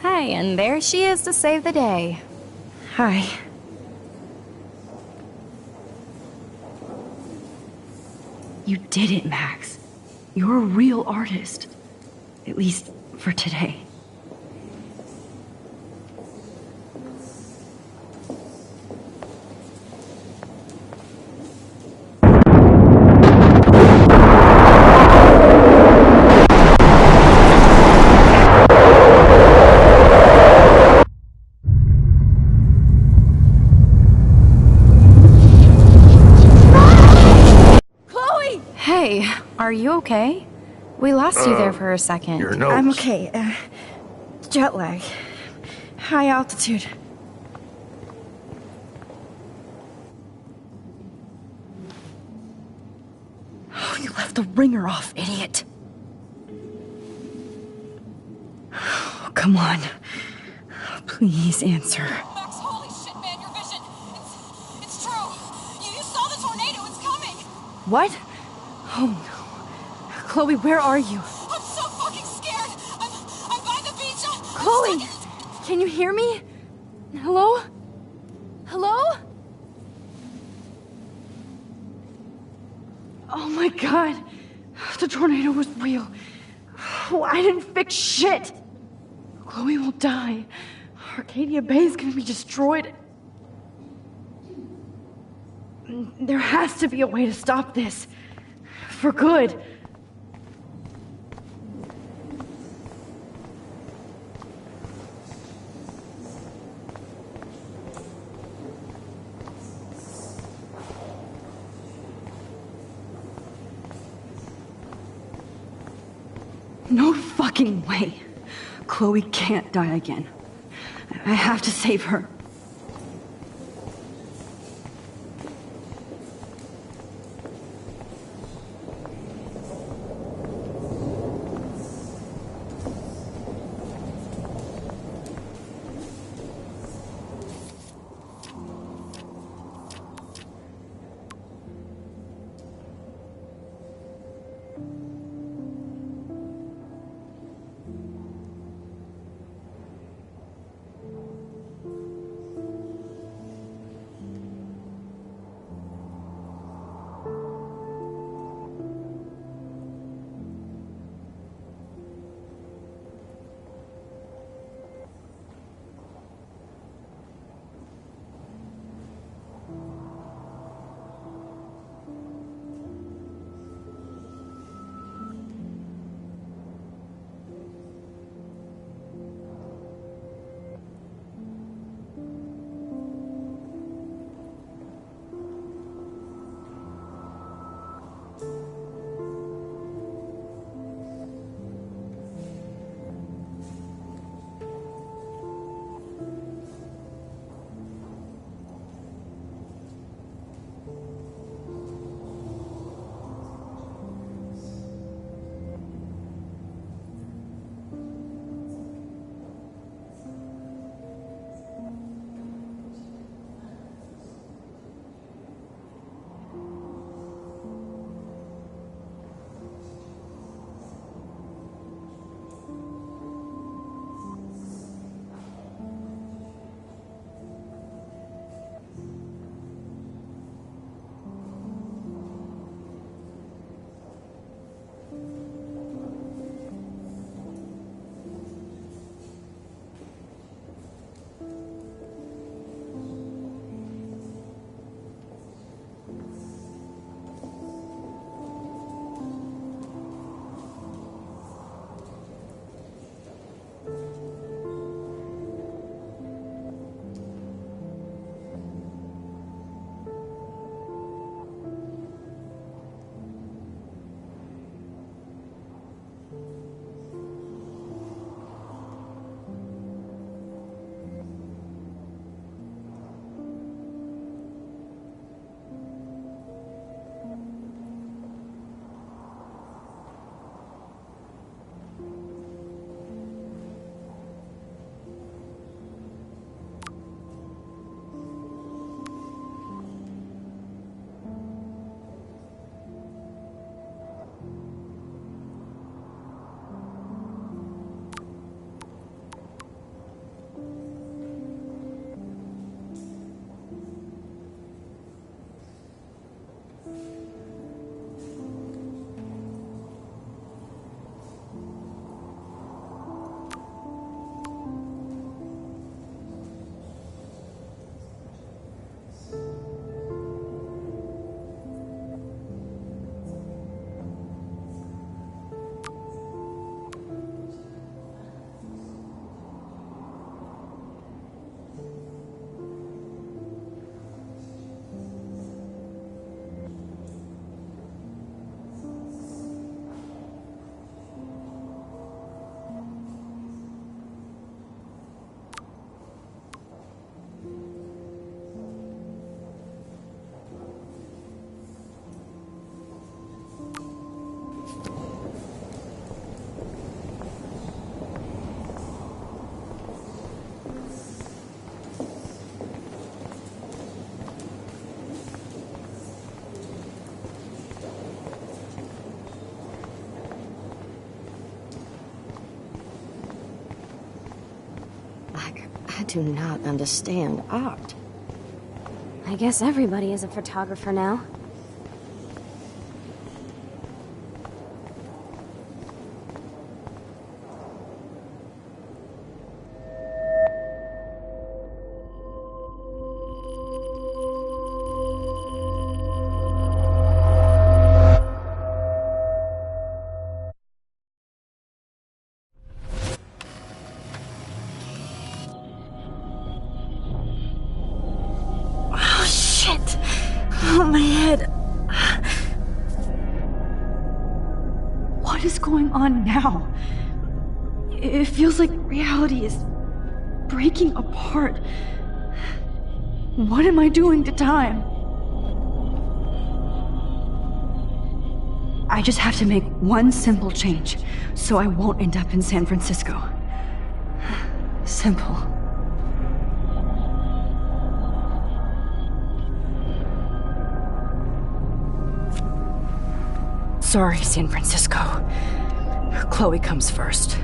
Hi, and there she is to save the day. Hi. You did it, Max. You're a real artist. At least for today. Hey, are you okay? We lost you there for a second. Your nose. I'm okay. Jet lag. High altitude. Oh, you left the ringer off, idiot. Oh, come on. Please answer. Max, holy shit, man, your vision. It's true. You saw the tornado. It's coming. What? Oh no. Chloe, where are you? I'm so fucking scared. I'm by the beach. Chloe! Can you hear me? Hello? Hello? Oh my god. The tornado was real. Oh, I didn't fix shit. Chloe will die. Arcadia Bay is gonna be destroyed. There has to be a way to stop this. For good. No fucking way. Chloe can't die again. I have to save her. do not understand art. I guess everybody is a photographer now. Oh, my head. What is going on now? It feels like reality is breaking apart. What am I doing to time? I just have to make one simple change, so I won't end up in San Francisco. Simple. Sorry, San Francisco. Chloe comes first.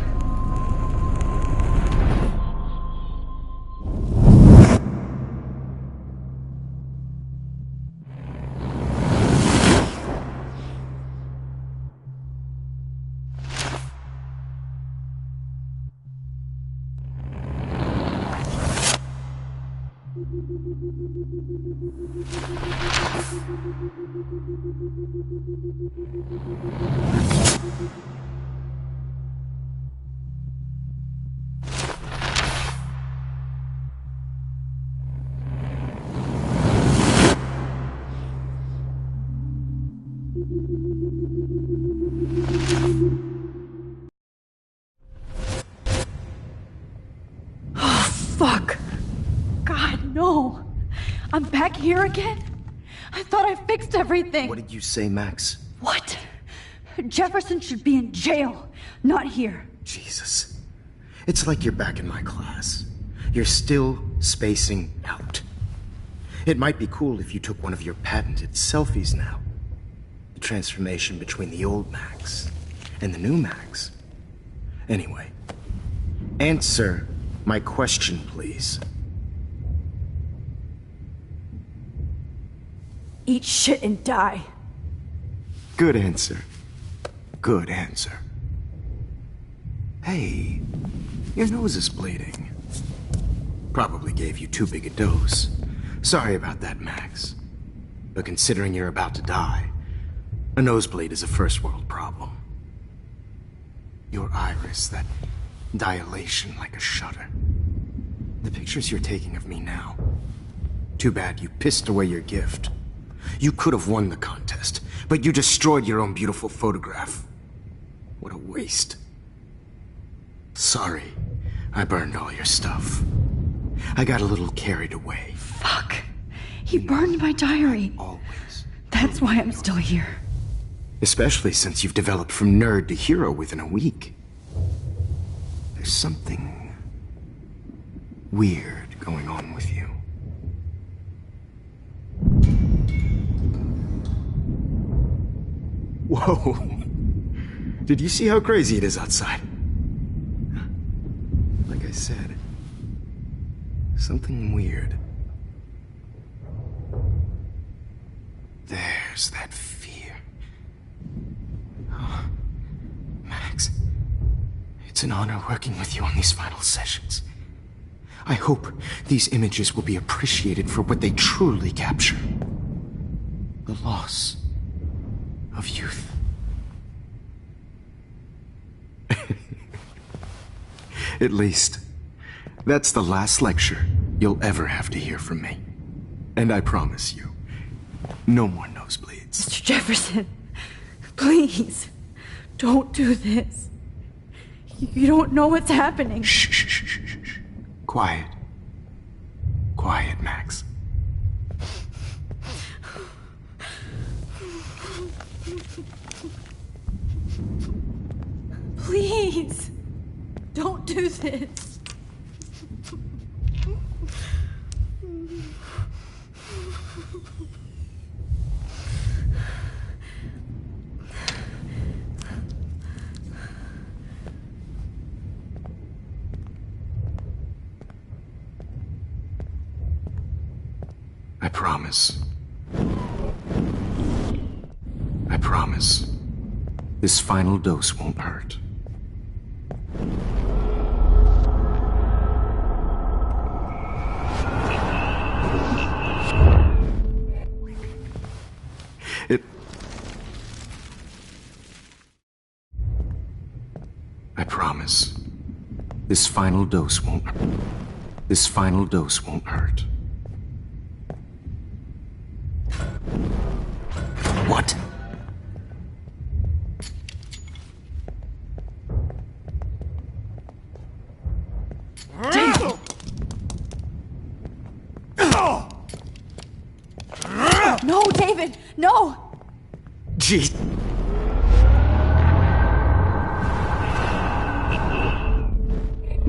Fuck. God, no. I'm back here again? I thought I fixed everything. What did you say, Max? What? Jefferson should be in jail, not here. Jesus. It's like you're back in my class. You're still spacing out. It might be cool if you took one of your patented selfies now. The transformation between the old Max and the new Max. Anyway, answer my question, please. Eat shit and die. Good answer. Good answer. Hey, your nose is bleeding. Probably gave you too big a dose. Sorry about that, Max. But considering you're about to die, a nosebleed is a first world problem. Your iris, that dilation like a shutter. The pictures you're taking of me now. Too bad you pissed away your gift. You could have won the contest, but you destroyed your own beautiful photograph. What a waste. Sorry, I burned all your stuff. I got a little carried away. Fuck. He burned my diary. Always. That's why I'm still here. Especially since you've developed from nerd to hero within a week. There's something weird going on with you. Whoa. Did you see how crazy it is outside? Like I said, something weird. There's that fear. Oh, Max, it's an honor working with you on these final sessions. I hope these images will be appreciated for what they truly capture. The loss of youth. At least, that's the last lecture you'll ever have to hear from me. And I promise you, no more nosebleeds. Mr. Jefferson, please, don't do this. You don't know what's happening. Shh, shh, shh, shh, shh. Quiet. Quiet, Max. Please, don't do this. promise. I promise. This final dose won't hurt. I promise. This final dose won't hurt. This final dose won't hurt. What? David! No, David! No! Jeez.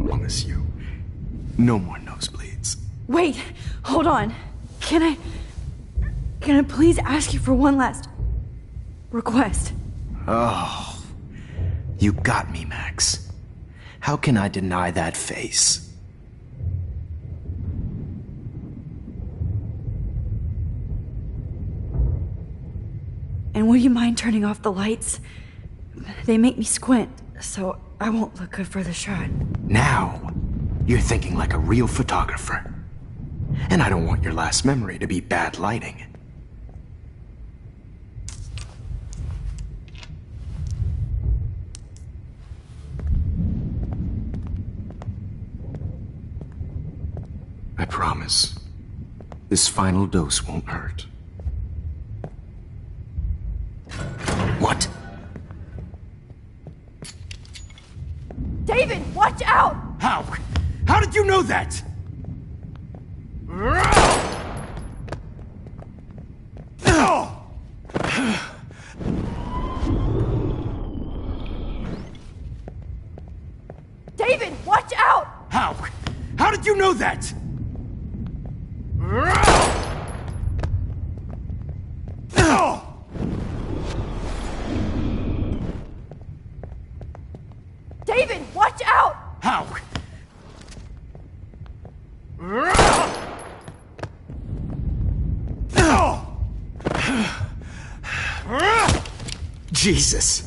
Promise you. No more nosebleeds. Wait, hold on. Can I please ask you for one last request? Oh, you got me, Max. How can I deny that face? And will you mind turning off the lights? They make me squint, so I won't look good for the shot. Now, you're thinking like a real photographer. And I don't want your last memory to be bad lighting. I promise. This final dose won't hurt. What? David, watch out! How? How did you know that? David, watch out! How? How did you know that? David, watch out! How? Jesus.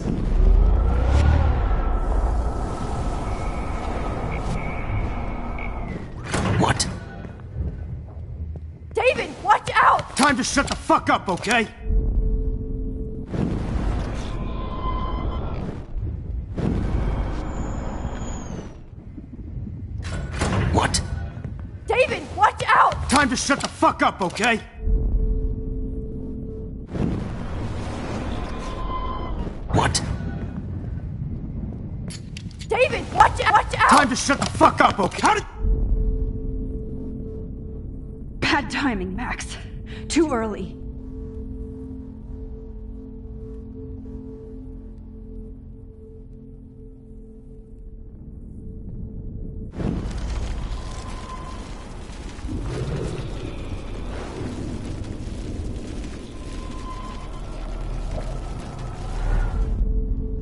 What? David, watch out! Time to shut the fuck up, okay? What? David, watch out! Time to shut the fuck up, okay? What? David, watch out! Watch out! Time to shut the fuck up, okay? How did... Bad timing, Max. Too early.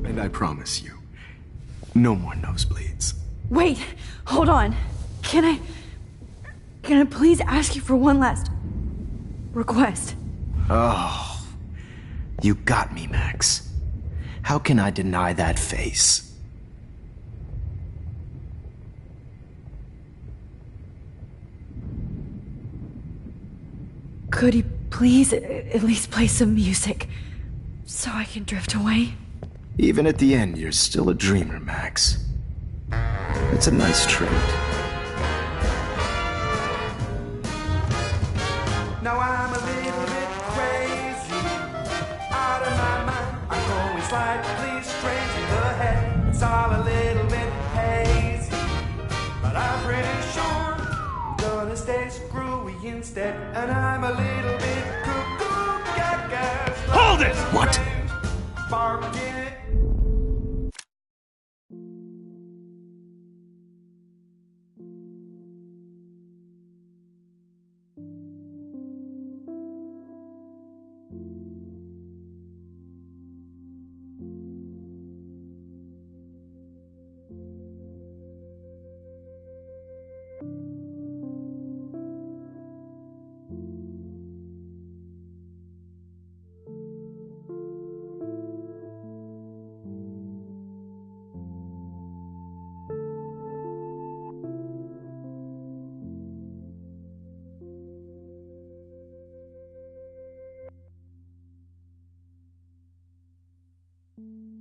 And I promise you, no more nosebleeds. Wait, hold on. Can I please ask you for one last request? Oh, you got me, Max. How can I deny that face? Could you please at least play some music so I can drift away? Even at the end, you're still a dreamer, Max. It's a nice trait. Now I'm a little bit crazy, out of my mind. I'm going slightly strange in the head. It's all a little bit hazy, but I'm pretty sure I'm gonna stay screwy instead. And I'm a little bit cuckoo, gaga. Hold it! What? Barking. you.